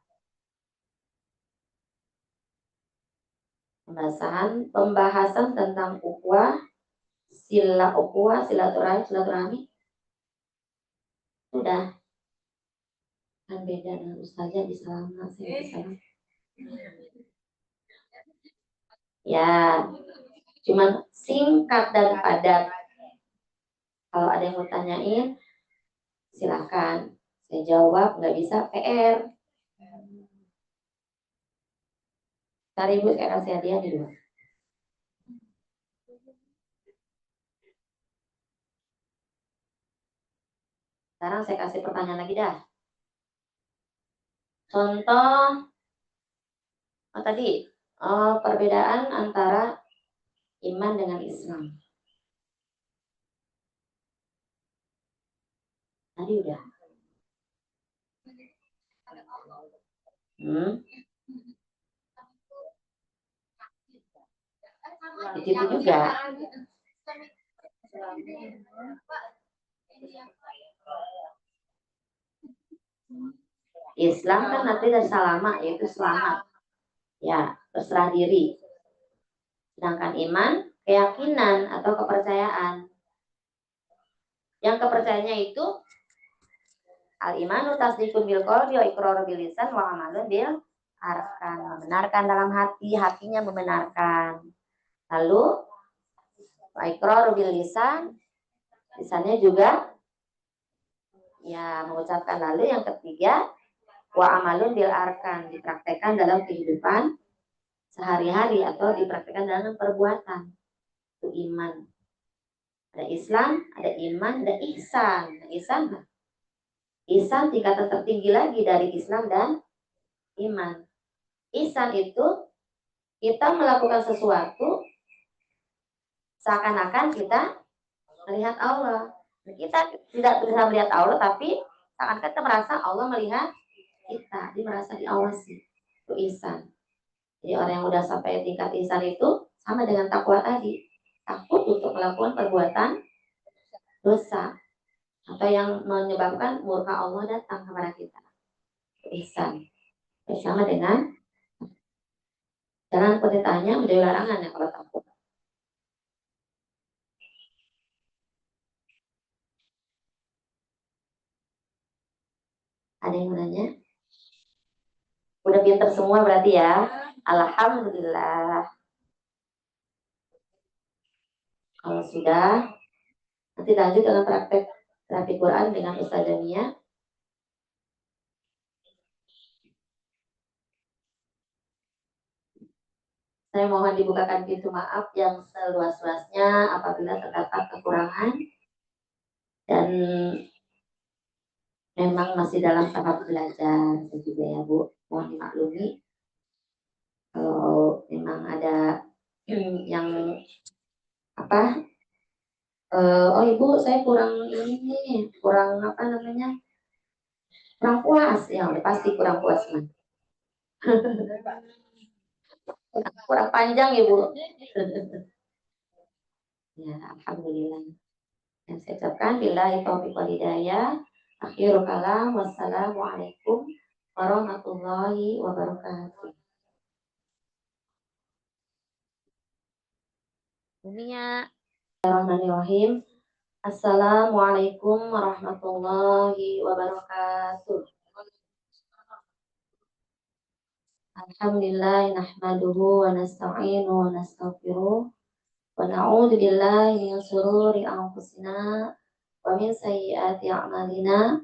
Pembahasan tentang ukhuwah, silaturahmi sudah. Kan beda dengan ustazah bisa lama, saya bisa lama. Ya, cuman singkat dan padat. Kalau ada yang mau tanyain, silakan. Saya jawab, nggak bisa PR. Cari ibu, saya kasih hadiah di luar. Sekarang saya kasih pertanyaan lagi dah. Contoh tadi perbedaan antara iman dengan Islam. Tadi udah. Di situ juga. Islam kan nanti dari salama, yaitu selamat. Ya, berserah diri. Sedangkan iman, keyakinan atau kepercayaan. Yang kepercayaannya itu al-imanu tasdikun bil qalbi wa iqraru bil lisan wa amalun bil arkan. Membenarkan dalam hati, hatinya membenarkan. Lalu wa iqraru bil lisan, lisannya juga ya mengucapkan. Lalu yang ketiga wa amalun bil arkan, dipraktekkan dalam kehidupan sehari-hari atau dipraktekkan dalam perbuatan. Itu iman. Ada Islam, ada iman, ada ihsan. Ihsan tingkatan tertinggi lagi dari Islam dan iman. Ihsan itu kita melakukan sesuatu seakan-akan kita melihat Allah. Kita tidak bisa melihat Allah, tapi seakan-akan kita merasa Allah melihat kita. Dia merasa diawasi. Itu ihsan. Jadi orang yang udah sampai tingkat ihsan itu sama dengan takwa tadi. Takut untuk melakukan perbuatan dosa atau yang menyebabkan murka Allah datang kepada kita. Ihsan. Sama dengan jalan perintahnya menjadi larangan ya kalau takut. Ada yang menanya? Udah pinter semua berarti ya? Alhamdulillah. Kalau sudah, nanti lanjut dengan praktek terapi Quran dengan Ustazah Mia. Saya mohon dibukakan pintu maaf yang seluas-luasnya apabila terdapat kekurangan dan memang masih dalam tahap belajar juga ya Bu. Mohon dimaklumi kalau memang ada yang apa oh Ibu saya kurang ini kurang apa namanya kurang puas ya udah pasti kurang puas kan kurang panjang Ibu ya alhamdulillah yang saya ucapkan billahi taufiq wal hidayah akhirul kalam wassalamualaikum warahmatullahi wabarakatuh. Dunia Bismillahirrahmanirrahim. Assalamualaikum warahmatullahi wabarakatuh. Alhamdulillah nahmaduhu wa nasta'inu wa nastaghfiruh wa na'udzu billahi min shururi anfusina wa min sayyiati a'malina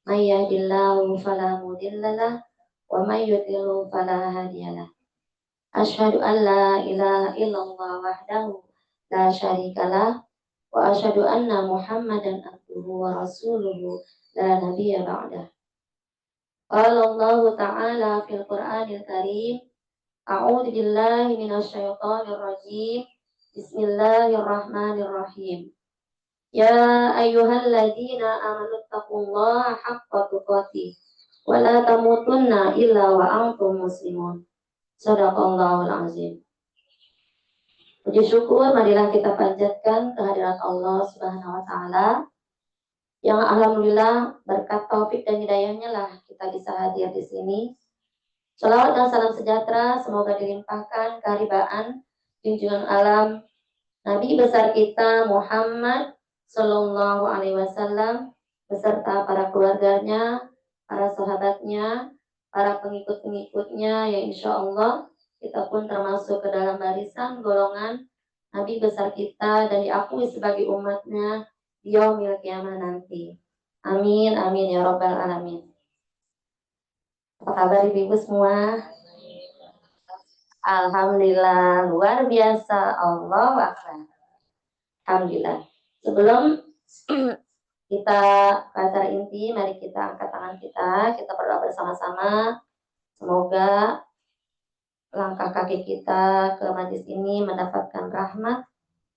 may yahdihillahu fala mudilla lahu wa may yudlil fala hadiyalah. Asyhadu an la ilaha illallah wahdahu la syarikalah wa asyhadu anna Muhammadan abduhu wa rasuluhu la nabiyya ba'dah. Qala Allah ta'ala fil Qur'anil Karim. A'udzu billahi minasyaitonir rajim. Bismillahirrahmanirrahim. Ya ayyuhalladzina amanu taqullaha haqqa tuqatih wa la tamutunna illa wa antum muslimun. Shadaqallahul azim. Puji syukur marilah kita panjatkan kehadirat Allah Subhanahu wa taala yang alhamdulillah berkat taufik dan hidayahnya lah kita bisa hadir di sini. Salawat dan salam sejahtera semoga dilimpahkan keharibaan junjungan alam Nabi besar kita Muhammad Sallallahu Alaihi Wasallam beserta para keluarganya, para sahabatnya, para pengikut-pengikutnya yang insya Allah kita pun termasuk ke dalam barisan golongan Nabi besar kita dan diakui sebagai umatnya di yaumil kiamah nanti. Amin, amin ya robbal alamin. Apa kabar ibu semua? Alhamdulillah, luar biasa. Allah akbar. Alhamdulillah. Sebelum kita ke acara inti, mari kita angkat tangan kita berdoa bersama-sama. Semoga langkah kaki kita ke majlis ini mendapatkan rahmat,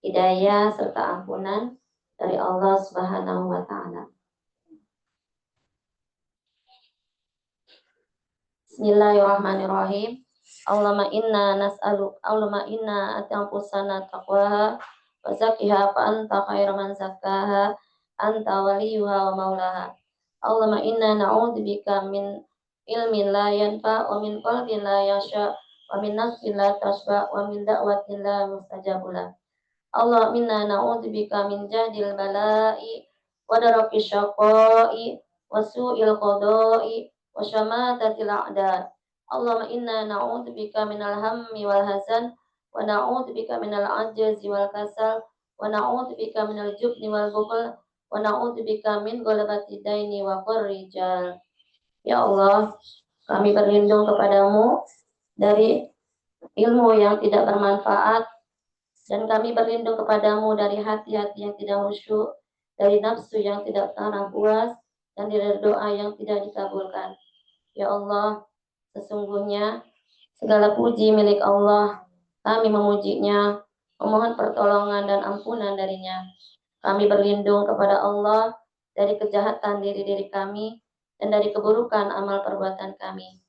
hidayah, serta ampunan dari Allah Subhanahu wa Ta'ala. Bismillahirrahmanirrahim. Allahumma inna atanfusana taqwaha wa zakkiha fa anta khairu man zakkaha anta waliyuha wa maulaha. Allahumma inna na'udzubika min ilmin la yanfa wa min qalbin la yasha wa min nafsin la tasba wa min da'watin la mustajabula. Allahumma inna na'udzubika min jahdil bala'i wa daraki syaqa'i wa su'il qada'i wa syamatatil a'da. Allahumma inna na'udzubika minal hammi wal hazan wa na'udzubika minal ajzi wal kasal wa na'udzubika minal jubni wal bukhl wa na'udzubika min ghalabati daini wa qurri rijal. Ya Allah, kami berlindung kepadamu dari ilmu yang tidak bermanfaat, dan kami berlindung kepadamu dari hati-hati yang tidak khusyuk, dari nafsu yang tidak pernah puas, dan dari doa yang tidak dikabulkan. Ya Allah, sesungguhnya segala puji milik Allah. Kami memujinya, memohon pertolongan dan ampunan darinya. Kami berlindung kepada Allah dari kejahatan diri-diri kami dan dari keburukan amal perbuatan kami.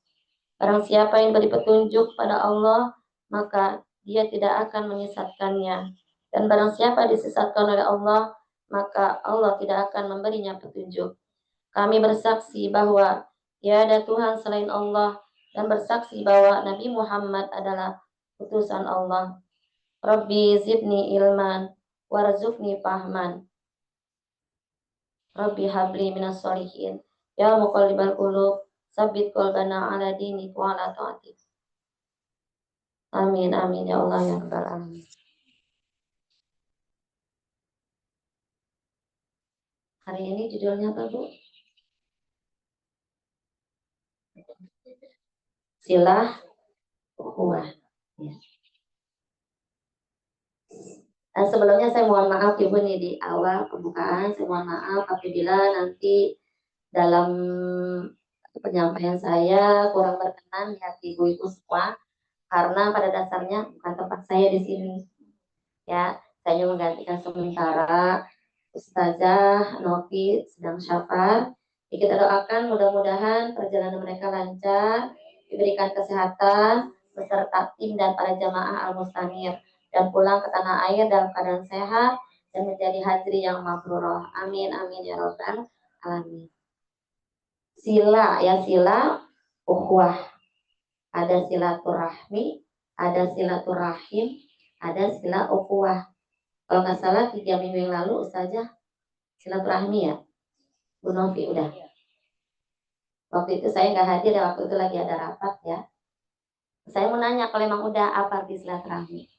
Barang siapa yang beri petunjuk pada Allah, maka dia tidak akan menyesatkannya. Dan barang siapa disesatkan oleh Allah, maka Allah tidak akan memberinya petunjuk. Kami bersaksi bahwa tiada Tuhan selain Allah dan bersaksi bahwa Nabi Muhammad adalah utusan Allah. Rabbi zidni ilman warzuqni fahman. Rabbi habli minas solihin. Ya muqallibal qulub, sabit qalbana ala dinik wa ala ta'atik. Amin, amin ya Allah ya Rabbal alamin. Hari ini judulnya apa, Bu? Silah ukhuwah. Ya. Dan sebelumnya saya mohon maaf Ibu nih di awal pembukaan, saya mohon maaf apabila nanti dalam penyampaian saya kurang berkenan di hati ibu-ibu semua, karena pada dasarnya bukan tempat saya di sini. Ya, saya menggantikan sementara Ustazah Novi sedang syafar. Kita doakan mudah-mudahan perjalanan mereka lancar, diberikan kesehatan beserta tim dan para jamaah Al-Mustamir, dan pulang ke tanah air dalam keadaan sehat dan menjadi haji yang mabrurah. Amin, amin ya robbal alamin. Sila ya, sila ukhuwah. Ada silaturahmi, ada silaturahim, ada sila ukhuwah. Kalau nggak salah 3 minggu yang lalu Ustazah silaturahmi ya, Bu Novi udah. Waktu itu saya nggak hadir ya, waktu itu lagi ada rapat ya. Saya mau nanya, kalau emang udah, apa arti silaturahmi?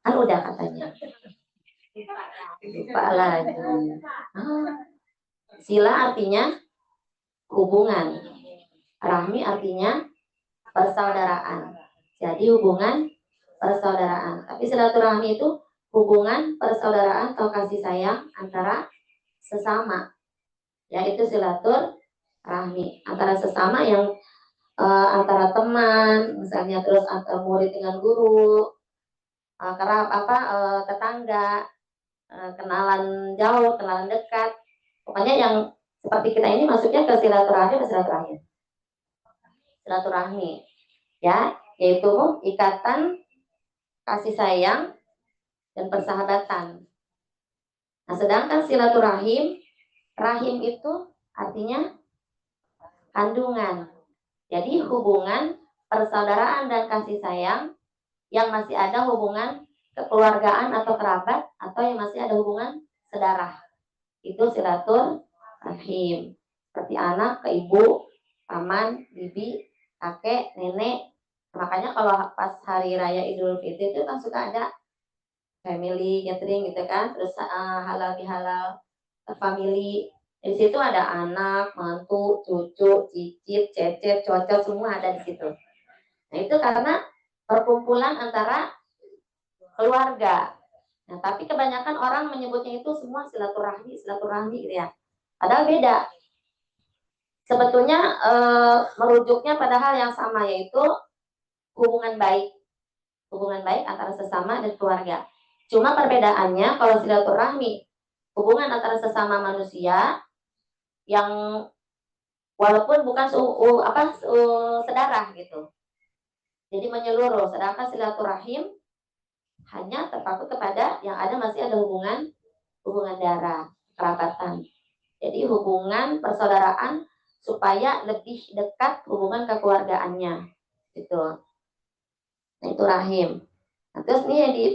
Kan udah katanya. Lupa lagi. Ah, sila artinya hubungan. Rahmi artinya persaudaraan. Jadi hubungan persaudaraan. Tapi silaturahmi itu hubungan persaudaraan atau kasih sayang antara sesama. Yaitu silaturahmi antara sesama yang antara teman, misalnya, terus antara murid dengan guru, tetangga, kenalan jauh, kenalan dekat. Pokoknya yang seperti kita ini masuknya ke silaturahmi, silaturahmi, ya, yaitu ikatan kasih sayang dan persahabatan. Nah, sedangkan silaturahim, rahim itu artinya kandungan. Jadi hubungan persaudaraan dan kasih sayang yang masih ada hubungan kekeluargaan atau kerabat, atau yang masih ada hubungan sedarah. Itu silaturahim. Seperti anak ke ibu, paman, bibi, kakek, nenek. Makanya kalau pas hari raya Idul Fitri itu kan suka ada family gathering gitu kan, terus halal bihalal family. Di situ ada anak, mantu, cucu, cicit, cecet, cocok, semua ada di situ. Nah, itu karena perkumpulan antara keluarga. Nah, tapi kebanyakan orang menyebutnya itu semua silaturahmi, silaturahmi gitu ya. Padahal beda. Sebetulnya merujuknya pada hal yang sama, yaitu hubungan baik. Hubungan baik antara sesama dan keluarga. Cuma perbedaannya, kalau silaturahmi hubungan antara sesama manusia yang walaupun bukan sedarah gitu. Jadi menyeluruh, sedangkan silaturahim hanya terpaku kepada yang ada masih ada hubungan darah, kerabatan. Jadi hubungan persaudaraan supaya lebih dekat hubungan kekeluargaannya. Gitu. Nah, itu rahim. Nah, terus nih yang di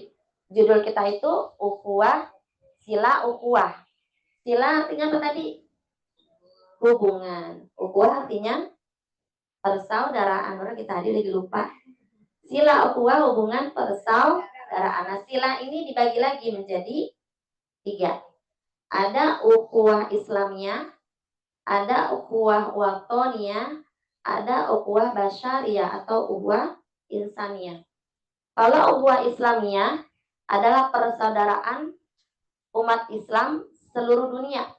judul kita itu ukhuwah, sila ukhuwah. Sila artinya apa tadi? Hubungan. Ukhuwah artinya persaudaraan. Orang kita tadi lagi lupa. Sila ukhuwah hubungan persaudaraan. Nah, sila ini dibagi lagi menjadi 3. Ada ukhuwah Islamiyah, ada ukhuwah watoniyah, ada ukhuwah basyariyah atau ukhuwah insaniyah. Kalau ukhuwah Islamiyah adalah persaudaraan umat Islam seluruh dunia.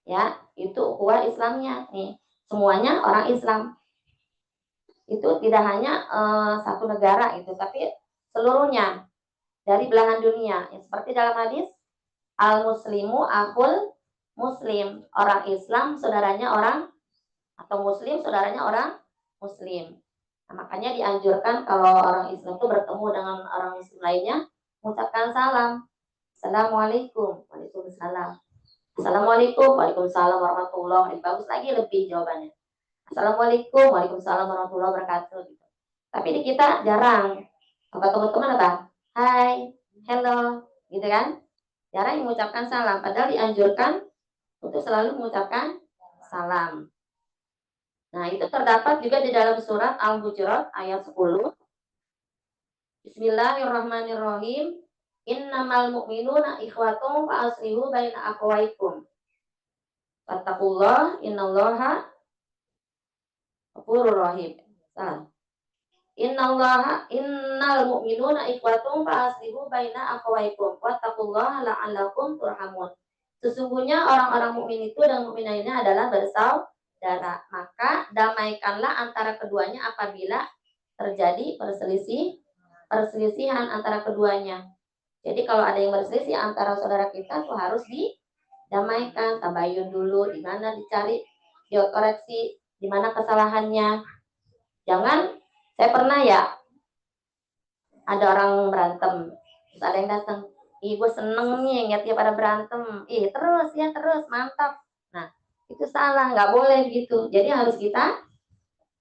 Ya, itu ukhuwah Islamiyah nih. Semuanya orang Islam. Itu tidak hanya satu negara itu, tapi seluruhnya dari belahan dunia. Ya, seperti dalam hadis, al-muslimu akhul muslim. Orang Islam saudaranya orang, atau muslim saudaranya orang muslim. Nah, makanya dianjurkan kalau orang Islam itu bertemu dengan orang muslim lainnya, mengucapkan salam. Assalamualaikum. Waalaikumsalam. Assalamualaikum. Waalaikumsalam warahmatullahi wabarakatuh. Bagus lagi lebih jawabannya. Assalamualaikum. Waalaikumsalam warahmatullahi wabarakatuh. Tapi di kita jarang. Apa teman-teman apa? Hai, hello, gitu kan? Jarang mengucapkan salam. Padahal dianjurkan untuk selalu mengucapkan salam. Nah, itu terdapat juga di dalam surat Al-Hujurat ayat 10. Bismillahirrahmanirrahim. Innamal mu'minuna ikhwatun fa aslihu baina akhawaykum. Fattaqullah innallaha ghafurur rahim. Salam. Innal mu'minuna ikhwatun fa aslihu baina akhawaykum. Wattaqullaha la'allakum turhamun. Sesungguhnya orang-orang mukmin itu dan mukminah ini adalah bersaudara. Maka damaikanlah antara keduanya apabila terjadi perselisihan antara keduanya. Jadi kalau ada yang berselisih antara saudara kita tuh harus didamaikan, tabayun dulu, di mana dicari, dikoreksi, di mana kesalahannya. Jangan, saya pernah ya, ada orang berantem, terus ada yang datang, ih gue seneng nih ngeliat dia pada berantem, terus mantap. Nah, itu salah, nggak boleh gitu. Jadi harus kita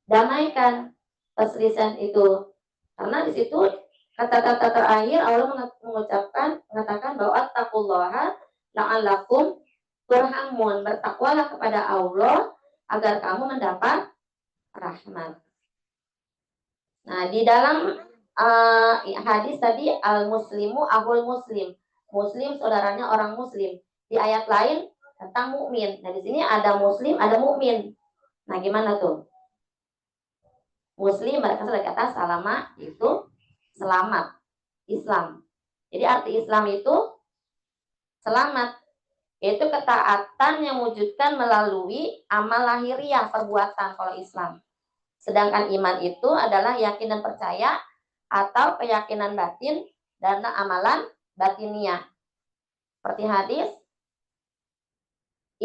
damaikan perselisihan itu, karena di situ kata-kata terakhir Allah mengatakan bahwa taqullaha la'allakum turhamun, bertakwalah kepada Allah agar kamu mendapat rahmat. Nah, di dalam hadis tadi al-muslimu ahul muslim. Muslim saudaranya orang muslim. Di ayat lain tentang mukmin. Nah, di sini ada muslim, ada mukmin. Nah, gimana tuh? Muslim berasal dari kata salama itu selamat. Islam. Jadi arti Islam itu selamat. Yaitu ketaatan yang wujudkan melalui amal lahiriah perbuatan kalau Islam. Sedangkan iman itu adalah yakin dan percaya atau keyakinan batin dan amalan batiniah. Seperti hadis,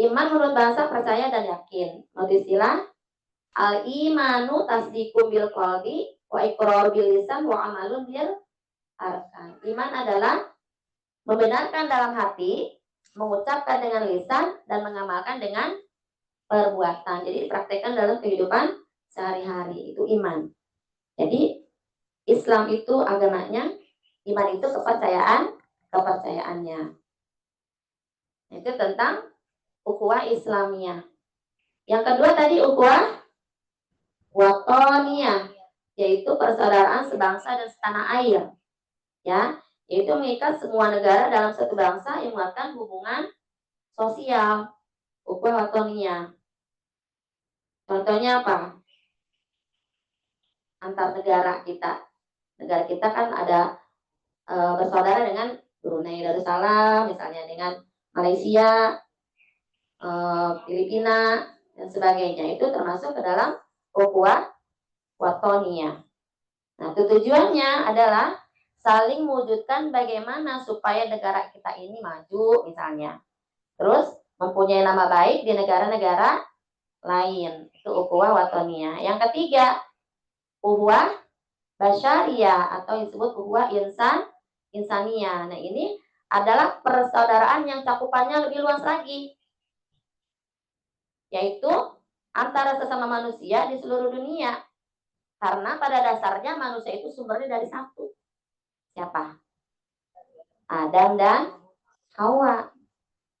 iman menurut bahasa percaya dan yakin. Menurut istilah, al-imanu tasdiqu bil qalbi wa iqrar bil lisan wa amalun bil arkan. Iman adalah membenarkan dalam hati, mengucapkan dengan lisan, dan mengamalkan dengan perbuatan. Jadi dipraktekkan dalam kehidupan sehari-hari. Itu iman. Jadi Islam itu agamanya, iman itu kepercayaannya. Itu tentang ukhuwah Islamiyah. Yang kedua tadi ukhuwah watoniyah, yaitu persaudaraan sebangsa dan setanah air. Ya, yaitu mengikat semua negara dalam satu bangsa yang menguatkan hubungan sosial. Ukhuwah watoniyah. Contohnya apa? Antar negara kita. Negara kita kan ada bersaudara dengan Brunei Darussalam, misalnya dengan Malaysia, Filipina, dan sebagainya. Itu termasuk ke dalam ukhuwah watoniyah. Nah, tujuannya adalah saling mewujudkan bagaimana supaya negara kita ini maju, misalnya. Terus mempunyai nama baik di negara-negara lain. Itu ukhuwah watoniyah. Yang ketiga, ukhuwah basyariah atau disebut ukhuwah insaniyah. Nah, ini adalah persaudaraan yang cakupannya lebih luas lagi, yaitu antara sesama manusia di seluruh dunia. Karena pada dasarnya manusia itu sumbernya dari satu. Siapa? Adam dan Hawa.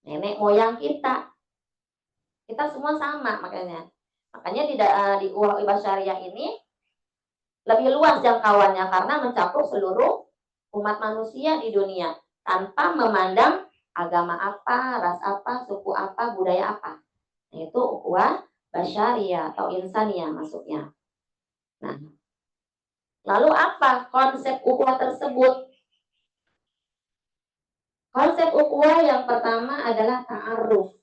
Nenek moyang kita. Kita semua sama makanya. Makanya di ukhuwah basyariah ini lebih luas jangkauannya karena mencakup seluruh umat manusia di dunia tanpa memandang agama apa, ras apa, suku apa, budaya apa. Itu ukhuwah basyariah atau insaniyah masuknya. Nah, lalu apa konsep ukhuwah tersebut? Konsep ukhuwah yang pertama adalah ta'aruf.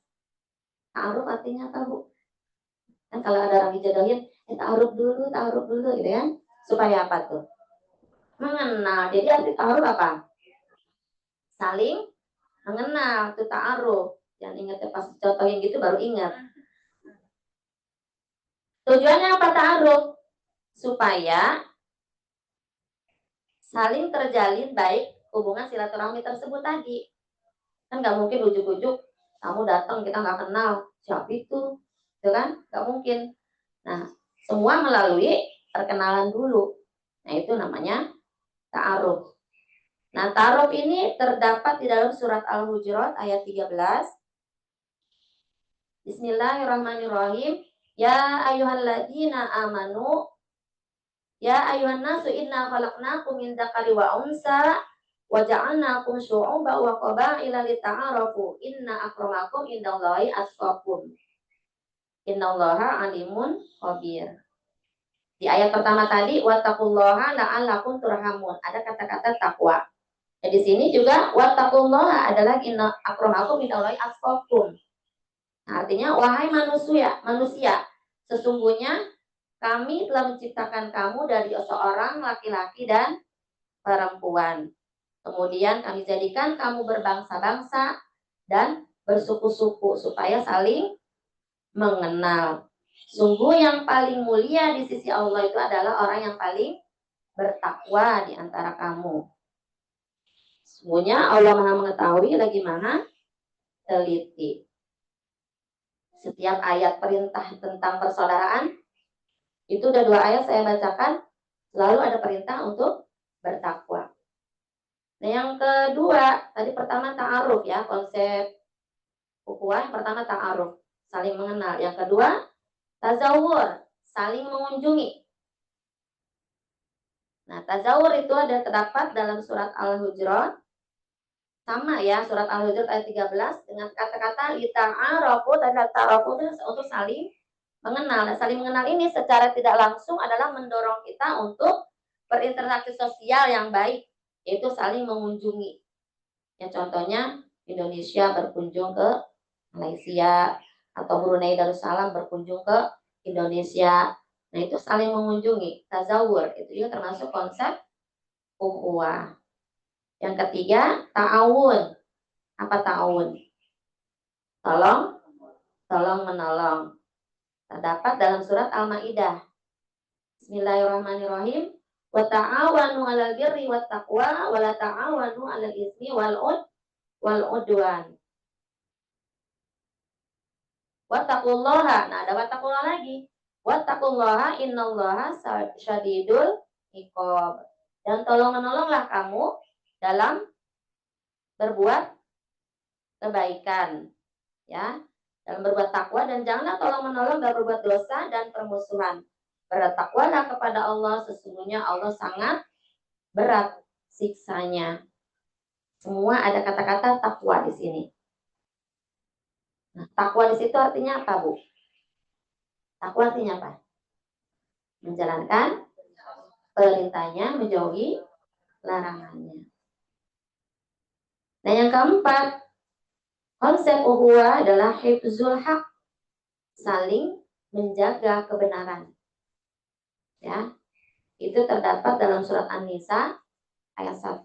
Ta'aruf artinya apa, Bu? Kan kalau ada orang dijodohin, ta'aruf dulu gitu ya. Supaya apa tuh? Mengenal. Jadi arti ta'aruf apa? Saling mengenal, itu ta'aruf. Jangan ingatnya pas dicontohin gitu baru ingat. Tujuannya apa ta'aruf? Supaya saling terjalin baik hubungan silaturahmi tersebut tadi. Kan nggak mungkin ujuk-ujuk kamu datang kita nggak kenal siapa itu kan nggak mungkin. Nah, semua melalui perkenalan dulu. Nah, itu namanya ta'aruf. Nah, ta'aruf ini terdapat di dalam surat Al-Hujurat ayat 13. Bismillahirrahmanirrahim. Ya ayyuhalladzina amanu ya ayyuhan nasu inna khalaqnakum min dzakari wa unsa wa ja'alnakum syu'uban wa qabaila lita'arafu inna akramakum indallahi atqakum innallaha alimun khabir. Di ayat pertama tadi wattaqullaha la'allakum turhamun, ada kata-kata takwa. Nah, di sini juga wattaqullaha adalah inna akramakum indallahi atqakum. Nah, artinya wahai manusia, sesungguhnya kami telah menciptakan kamu dari seorang laki-laki dan perempuan. Kemudian kami jadikan kamu berbangsa-bangsa dan bersuku-suku supaya saling mengenal. Sungguh yang paling mulia di sisi Allah itu adalah orang yang paling bertakwa di antara kamu. Sungguhnya Allah Maha mengetahui lagi Maha teliti. Setiap ayat perintah tentang persaudaraan itu udah 2 ayat saya bacakan, selalu ada perintah untuk bertakwa. Nah, yang kedua, tadi pertama ta'aruf ya, konsep ukhuwah. Pertama ta'aruf, saling mengenal. Yang kedua, Tazawur, saling mengunjungi. Nah, tazawur itu ada terdapat dalam surat Al-Hujurat. Sama ya, surat Al-Hujurat ayat 13 dengan kata-kata lita'arafu dan ta'arafu untuk saling mengenal. Dan saling mengenal ini secara tidak langsung adalah mendorong kita untuk berinteraksi sosial yang baik, yaitu saling mengunjungi. Ya, contohnya Indonesia berkunjung ke Malaysia atau Brunei Darussalam berkunjung ke Indonesia. Nah, itu saling mengunjungi, tazawur. Itu juga termasuk konsep ukhuwah. Yang ketiga, ta'awun. Apa ta'awun? Tolong menolong. Terdapat dalam surat Al-Maidah. Bismillahirrahmanirrahim. Wa ta'awanu 'alal birri wat taqwa wa la ta'awanu 'alal itsmi wal udwan. Wattaqullaha. Nah, ada wattaqullah lagi. Wattaqullaha innallaha syadidul iqab. Dan tolong menolonglah kamu dalam berbuat kebaikan, ya, dalam berbuat takwa, dan janganlah tolong menolong dalam berbuat dosa dan permusuhan. Bertakwalah kepada Allah, sesungguhnya Allah sangat berat siksanya. Semua ada kata-kata takwa di sini. Nah, takwa di situ artinya apa, Bu? Takwa artinya apa? Menjalankan perintahnya, menjauhi larangannya. Nah, yang keempat, konsep ukhuwah adalah hifzul haq, saling menjaga kebenaran. Ya, itu terdapat dalam surat An-Nisa ayat 1.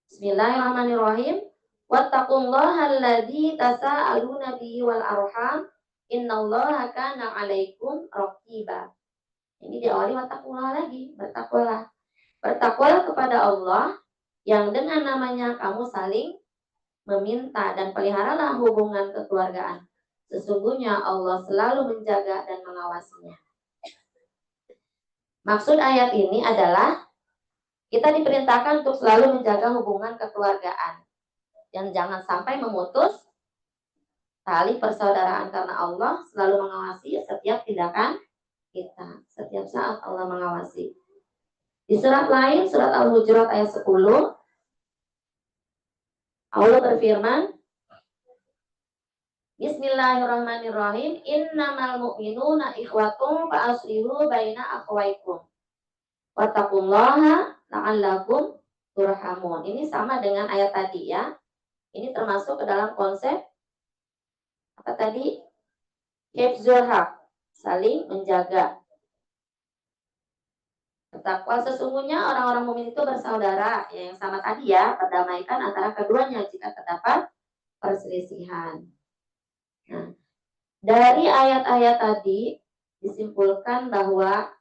Bismillahirrahmanirrahim. Wattaqullaha alladzi tasaaluna bihi wal arham innallaha kana 'alaikum raqiba. Ini diawali wattaqullaha lagi, bertakwalah. Bertakwalah kepada Allah yang dengan namanya kamu saling meminta, dan peliharalah hubungan kekeluargaan. Sesungguhnya Allah selalu menjaga dan mengawasinya. Maksud ayat ini adalah kita diperintahkan untuk selalu menjaga hubungan kekeluargaan dan jangan sampai memutus tali persaudaraan, karena Allah selalu mengawasi setiap tindakan kita. Setiap saat Allah mengawasi. Di surat lain, surat Al-Hujurat ayat 10, Allah berfirman, Bismillahirrahmanirrahim. Innamal mu'minuna ikhwatun fa aslihu baina akhwaikum. Wattaqullaha la'allakum turhamun. Ini sama dengan ayat tadi ya. Ini termasuk ke dalam konsep apa tadi? Hifzul haq, saling menjaga. Bertakwa, sesungguhnya orang-orang mukmin itu bersaudara, ya, yang sama tadi ya, perdamaikan antara keduanya jika terdapat perselisihan. Nah, dari ayat-ayat tadi disimpulkan bahwa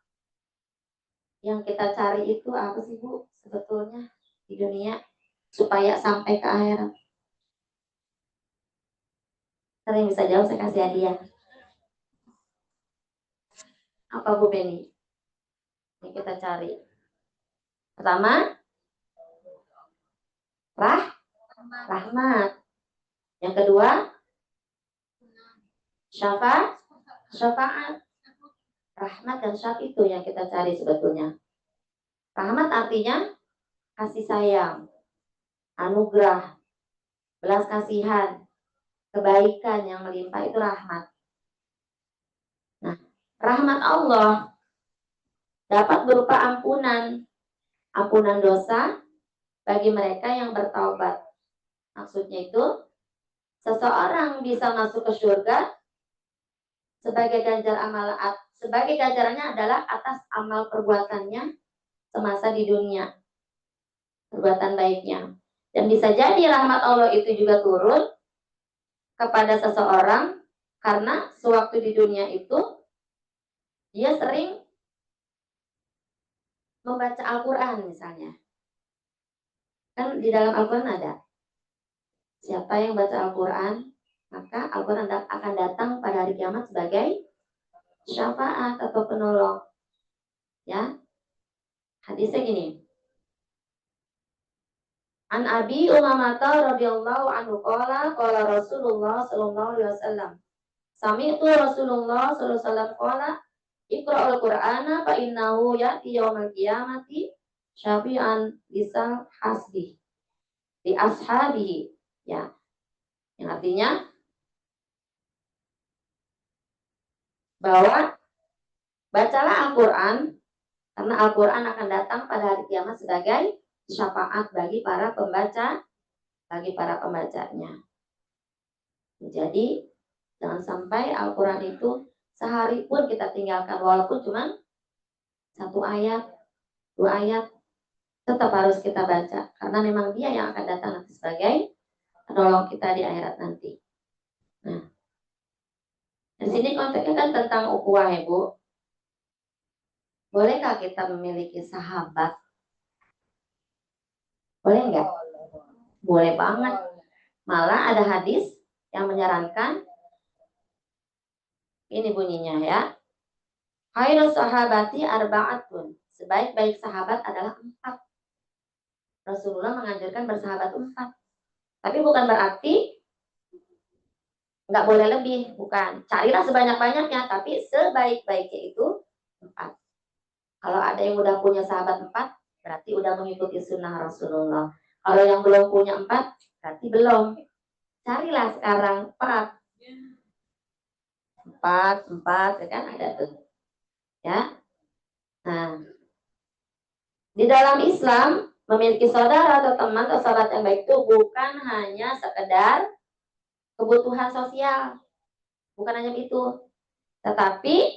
yang kita cari itu apa sih, Bu, sebetulnya di dunia supaya sampai ke akhirat? Sering bisa jawab, saya kasih hadiah. Apa, Bu Beni? Yang kita cari. Pertama, rahmat. Yang kedua, syafaat. Rahmat dan syafaat itu yang kita cari sebetulnya. Rahmat artinya kasih sayang, anugerah, belas kasihan, kebaikan yang melimpah, itu rahmat. Nah, rahmat Allah dapat berupa ampunan dosa bagi mereka yang bertaubat. Maksudnya itu, seseorang bisa masuk ke surga sebagai ganjarannya adalah atas amal perbuatannya semasa di dunia, perbuatan baiknya. Dan bisa jadi rahmat Allah itu juga turun kepada seseorang karena sewaktu di dunia itu dia sering membaca Al-Quran misalnya. Kan di dalam Al-Quran ada, siapa yang baca Al-Quran, maka Al-Quran akan datang pada hari kiamat sebagai syafaat atau penolong. Ya, hadisnya gini. An Abi Umamah radhiyallahu anhu qala Rasulullah sallallahu alaihi wasallam, Sami'tu Rasulullah sallallahu alaihi wasallam qala Iqra'ul Qur'ana fa innahu ya'ti yaumal qiyamati syafi'an lisal hasbi di ashabihi. Ya, yang artinya bahwa bacalah Al-Qur'an karena Al-Qur'an akan datang pada hari kiamat sebagai syafaat bagi para pembaca, bagi para pembacanya. Jadi jangan sampai Al-Quran itu sehari pun kita tinggalkan walaupun cuma satu ayat, dua ayat, tetap harus kita baca karena memang dia yang akan datang nanti sebagai penolong kita di akhirat nanti. Nah, di sini konteksnya kan tentang ukhuwah ya Bu. Bolehkah kita memiliki sahabat? Boleh nggak? Boleh banget. Malah ada hadis yang menyarankan ini bunyinya ya. Khairus sahabati arba'atun. Sebaik-baik sahabat adalah 4. Rasulullah mengajarkan bersahabat 4. Tapi bukan berarti nggak boleh lebih, bukan. Carilah sebanyak-banyaknya, tapi sebaik-baiknya itu 4. Kalau ada yang udah punya sahabat 4, berarti udah mengikuti sunnah Rasulullah. Kalau yang belum punya 4, berarti belum. Carilah sekarang 4. 4, ya kan ada tuh. Ya. Nah, di dalam Islam memiliki saudara atau teman atau sahabat yang baik itu bukan hanya sekedar kebutuhan sosial, bukan hanya itu, tetapi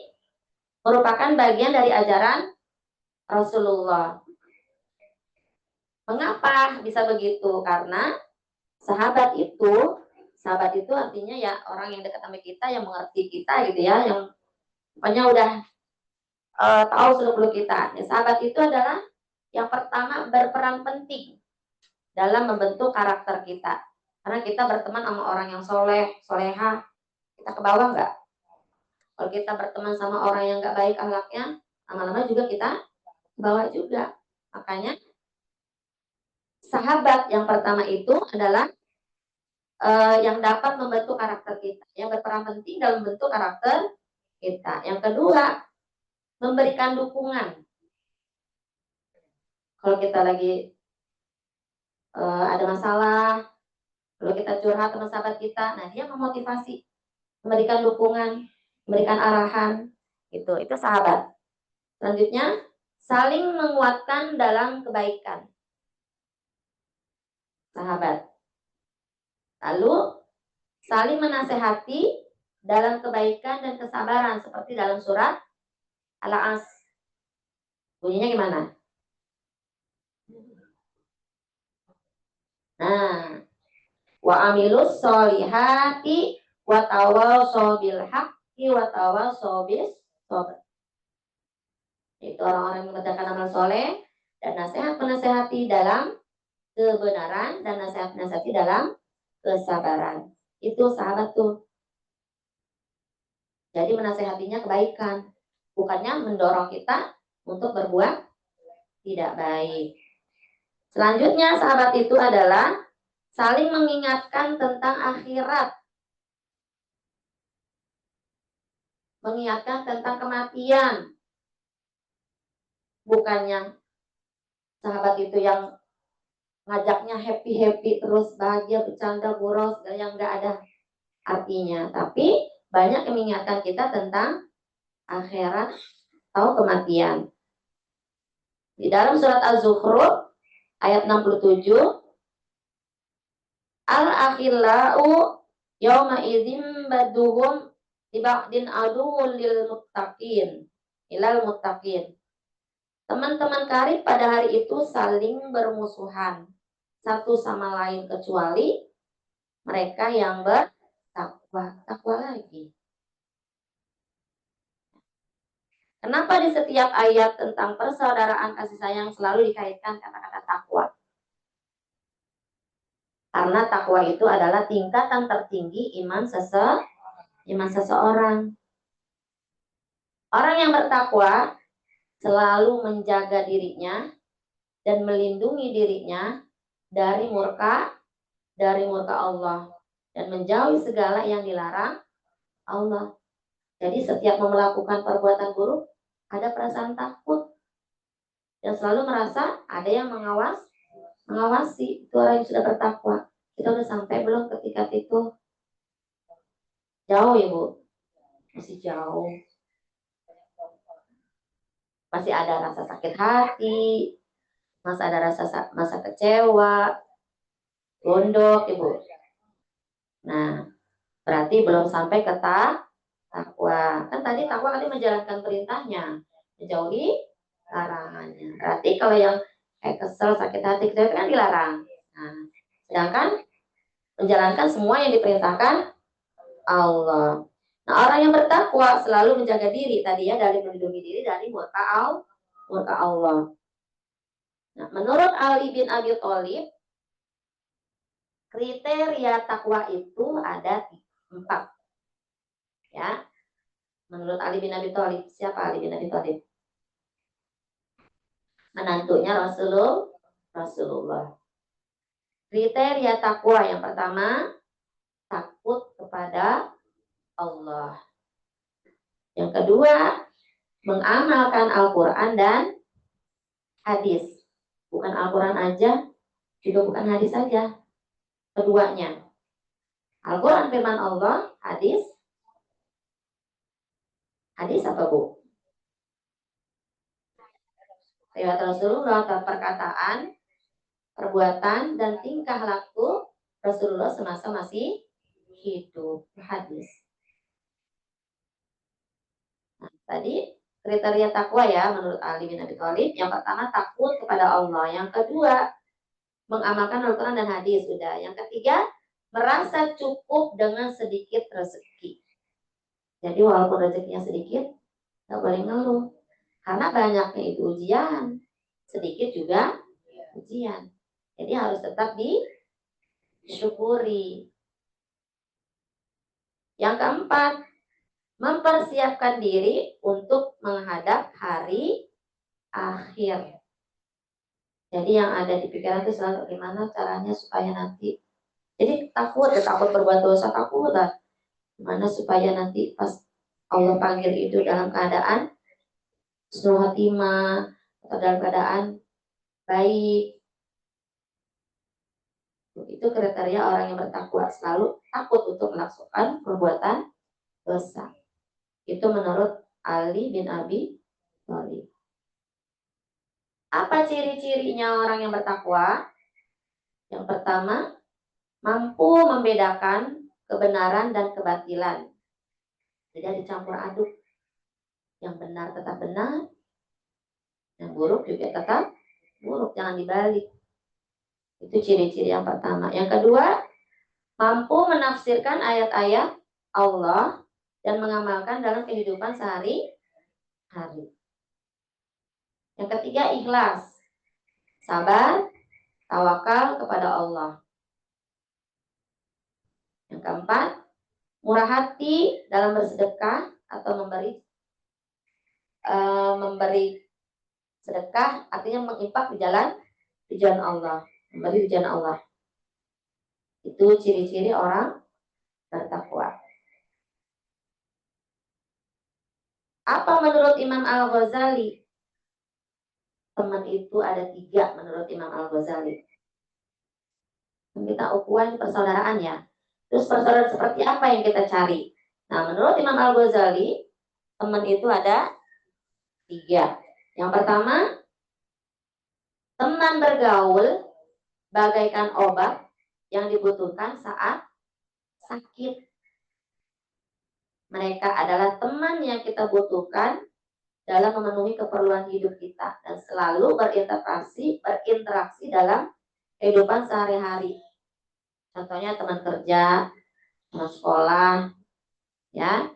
merupakan bagian dari ajaran Rasulullah. Mengapa bisa begitu? Karena sahabat itu artinya ya orang yang dekat sama kita, yang mengerti kita gitu ya, yang pokoknya udah tahu seluk-beluk kita. Ya, sahabat itu adalah yang pertama berperan penting dalam membentuk karakter kita. Karena kita berteman sama orang yang soleh, soleha, kita ke bawah nggak? Kalau kita berteman sama orang yang nggak baik akhlaknya, lama-lama juga kita ke bawah juga. Makanya sahabat yang pertama itu adalah yang dapat membentuk karakter kita, yang berperan penting dalam membentuk karakter kita. Yang kedua, memberikan dukungan. Kalau kita lagi ada masalah, kalau kita curhat sama sahabat kita, nah dia memotivasi, memberikan dukungan, memberikan arahan, itu sahabat. Selanjutnya, saling menguatkan dalam kebaikan, sahabat. Lalu, saling menasehati dalam kebaikan dan kesabaran, seperti dalam surat Al-As. Bunyinya gimana? Nah, wa amilus solihati wa tawassaw bil haqqi wa tawassaw bis sabr. Itu orang-orang yang mengerjakan amal soleh dan nasihat menasehati dalam kebenaran dan nasihat menasehati dalam kesabaran. Itu sahabat tuh. Jadi menasehatinya kebaikan, bukannya mendorong kita untuk berbuat tidak baik. Selanjutnya sahabat itu adalah saling mengingatkan tentang akhirat, mengingatkan tentang kematian. Bukannya sahabat itu yang ngajaknya happy-happy terus bahagia, bercanda, boros, yang nggak ada artinya. Tapi banyak yang mengingatkan kita tentang akhirat atau kematian. Di dalam surat Az-Zukhruf ayat 67, al-akhillau yauma idzin baduhum tibaqdin aduwwul lil muttaqin ilal muttaqin. Teman-teman karib pada hari itu saling bermusuhan satu sama lain kecuali mereka yang bertakwa. Takwa lagi. Kenapa di setiap ayat tentang persaudaraan kasih sayang selalu dikaitkan kata-kata takwa? Karena takwa itu adalah tingkatan tertinggi iman seseorang. Orang yang bertakwa selalu menjaga dirinya dan melindungi dirinya dari murka Allah dan menjauhi segala yang dilarang Allah. Jadi setiap melakukan perbuatan buruk ada perasaan takut dan selalu merasa ada yang mengawasi itu orang yang sudah bertakwa. Kita udah sampai belum ketika itu? Jauh ya Bu, masih jauh. Masih ada rasa sakit hati, masih ada masa kecewa, gondok Ibu. Nah, berarti belum sampai ke takwa. Kan tadi takwa tadi menjalankan perintahnya, menjauhi larangannya. Berarti kalau yang kesel, sakit hati, itu kan dilarang. Nah, sedangkan menjalankan semua yang diperintahkan Allah. Nah, orang yang bertakwa selalu menjaga diri tadi ya, dari melindungi diri dari murka Allah. Nah, menurut Ali bin Abi Thalib, kriteria takwa itu ada 4. Ya, menurut Ali bin Abi Thalib. Siapa Ali bin Abi Thalib? Menantunya Rasulullah. Kriteria takwa yang pertama, takut kepada Allah. Yang kedua, mengamalkan Al-Quran dan hadis. Bukan Al-Quran aja, juga bukan hadis saja. Keduanya. Al-Quran firman Allah, hadis apa Bu? Riwayat Rasulullah, perkataan, perbuatan, dan tingkah laku Rasulullah semasa masih hidup. Hadis. Nah, tadi kriteria takwa ya menurut Ali bin Abi Thalib. Yang pertama takut kepada Allah. Yang kedua mengamalkan Al-Quran dan hadis. Sudah. Yang ketiga merasa cukup dengan sedikit rezeki. Jadi walaupun rezekinya sedikit, nggak boleh ngeluh. Karena banyaknya itu ujian, sedikit juga ujian. Jadi harus tetap disyukuri. Yang keempat, mempersiapkan diri untuk menghadap hari akhir. Jadi yang ada di pikiran itu selalu gimana caranya supaya nanti. Jadi takut berbuat dosa, takut lah. Gimana supaya nanti pas Allah panggil itu dalam keadaan husnul khotimah atau dalam keadaan baik. Itu kriteria orang yang bertakwa, selalu takut untuk melakukan perbuatan dosa. Itu menurut Ali bin Abi Thalib. Apa ciri-cirinya orang yang bertakwa? Yang pertama, mampu membedakan kebenaran dan kebatilan. Tidak dicampur aduk. Yang benar tetap benar, yang buruk juga tetap buruk, jangan dibalik. Itu ciri-ciri yang pertama. Yang kedua, mampu menafsirkan ayat-ayat Allah dan mengamalkan dalam kehidupan sehari-hari. Yang ketiga, ikhlas, sabar, tawakal kepada Allah. Yang keempat, murah hati dalam bersedekah atau memberi sedekah, artinya menginfak di jalan Allah, memberi di jalan Allah. Itu ciri-ciri orang bertakwa. Apa menurut Imam Al-Ghazali? Teman itu ada 3 menurut Imam Al-Ghazali. Kita ukuran persaudaraan ya. Terus persaudaraan seperti apa yang kita cari? Nah, menurut Imam Al-Ghazali, teman itu ada 3. Yang pertama, teman bergaul bagaikan obat yang dibutuhkan saat sakit. Mereka adalah teman yang kita butuhkan dalam memenuhi keperluan hidup kita dan selalu berinteraksi dalam kehidupan sehari-hari. Contohnya teman kerja, teman sekolah, ya,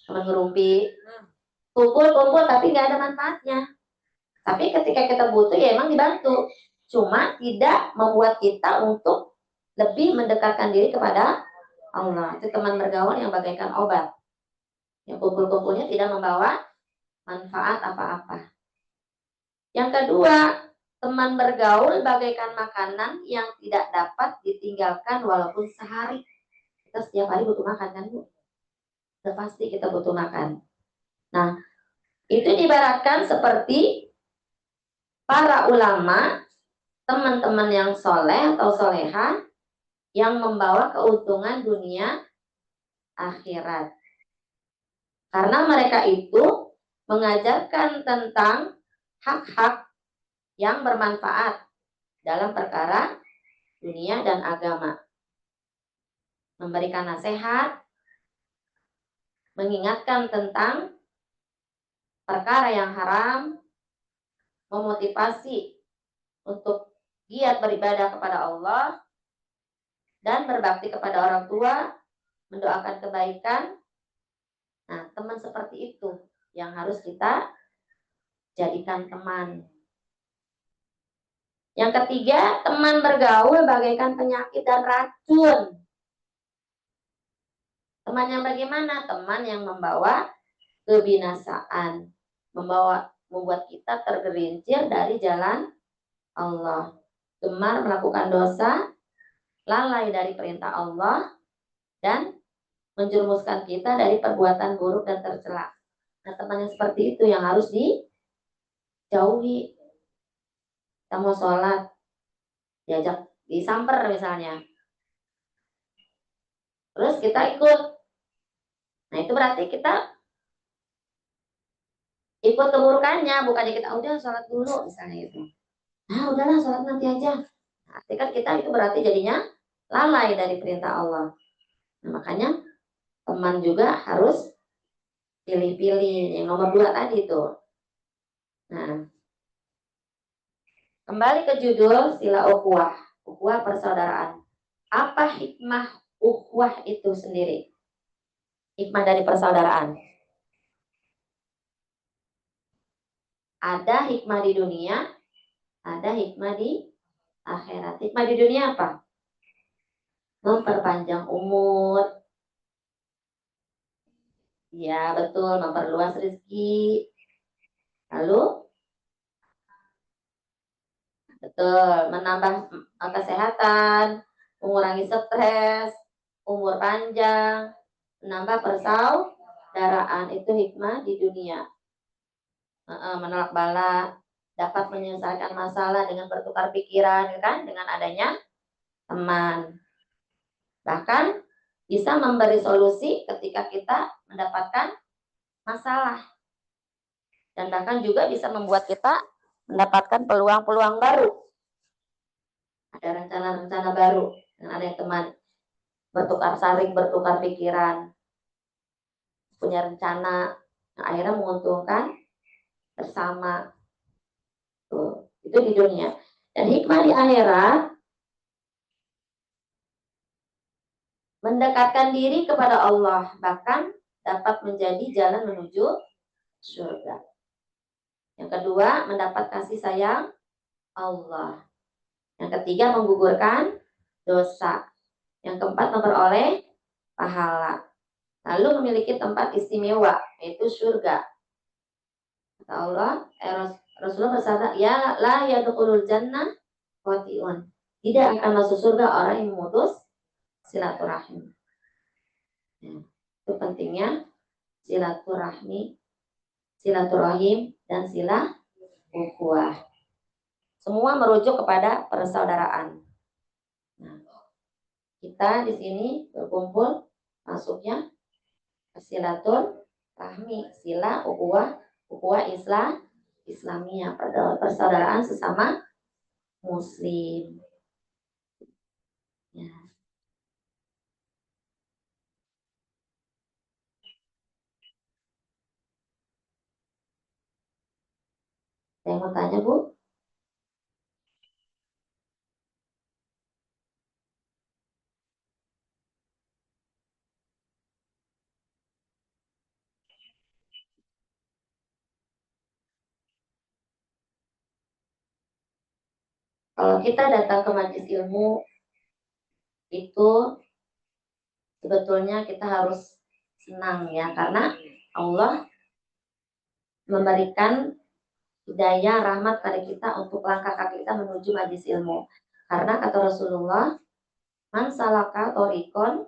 teman ngerumpi, kumpul tapi nggak ada manfaatnya. Tapi ketika kita butuh ya emang dibantu, cuma tidak membuat kita untuk lebih mendekatkan diri kepada Allah. Itu teman bergaul yang bagaikan obat. Yang kumpul-kumpulnya tidak membawa manfaat apa-apa. Yang kedua, teman bergaul bagaikan makanan yang tidak dapat ditinggalkan walaupun sehari. Kita setiap hari butuh makan kan Bu? Sudah pasti kita butuh makan. Nah, itu diibaratkan seperti para ulama, teman-teman yang soleh atau soleha, yang membawa keuntungan dunia akhirat. Karena mereka itu mengajarkan tentang hak-hak yang bermanfaat dalam perkara dunia dan agama. Memberikan nasihat, mengingatkan tentang perkara yang haram, memotivasi untuk giat beribadah kepada Allah, dan berbakti kepada orang tua, mendoakan kebaikan. Nah, teman seperti itu yang harus kita jadikan teman. Yang ketiga, teman bergaul bagaikan penyakit dan racun. Teman yang bagaimana? Teman yang membawa kebinasaan, membuat kita tergelincir dari jalan Allah, gemar melakukan dosa, lalai dari perintah Allah, dan menjerumuskan kita dari perbuatan buruk dan tercela. Nah, teman yang seperti itu yang harus dijauhi. Kita mau sholat, diajak disamper misalnya, terus kita ikut. Nah, itu berarti kita ikut keburukannya, bukannya kita udah sholat dulu misalnya itu. Nah, udahlah sholat nanti aja. Nah, kan kita itu berarti jadinya lalai dari perintah Allah. Nah, makanya teman juga harus pilih-pilih. Yang nomor 2 tadi itu. Nah, kembali ke judul sila ukhuwah, ukhuwah persaudaraan. Apa hikmah ukhuwah itu sendiri? Hikmah dari persaudaraan. Ada hikmah di dunia, ada hikmah di akhirat. Hikmah di dunia apa? Memperpanjang umur. Ya, betul, memperluas rezeki. Lalu, betul, menambah kesehatan, mengurangi stres, umur panjang, menambah persaudaraan. Itu hikmah di dunia. Menolak bala, dapat menyelesaikan masalah dengan bertukar pikiran, kan, dengan adanya teman. Bahkan bisa memberi solusi ketika kita mendapatkan masalah. Dan bahkan juga bisa membuat kita mendapatkan peluang-peluang baru. Ada rencana-rencana baru dengan adanya teman. Bertukar pikiran, punya rencana yang akhirnya menguntungkan bersama. Tuh, itu di dunia. Dan hikmah di akhirat, mendekatkan diri kepada Allah, bahkan dapat menjadi jalan menuju surga. Yang kedua, mendapat kasih sayang Allah. Yang ketiga, menggugurkan dosa. Yang keempat, memperoleh pahala. Lalu memiliki tempat istimewa, yaitu surga. Kata Allah, Rasulullah bersabda, ya la yadkhulul jannah qati'un. Tidak akan masuk surga orang yang memutus silaturahim. Ya, itu pentingnya silaturahim, dan sila ukhuwah. Semua merujuk kepada persaudaraan. Nah, kita di sini berkumpul masuknya silaturahmi, sila ukhuwah Islamiyah, persaudaraan sesama Muslim. Ya. Saya mau tanya, Bu. Kalau kita datang ke majelis ilmu, itu sebetulnya kita harus senang ya, karena Allah memberikan hidayah, rahmat pada kita untuk langkah kaki kita menuju majelis ilmu. Karena kata Rasulullah, man salaka thoriqon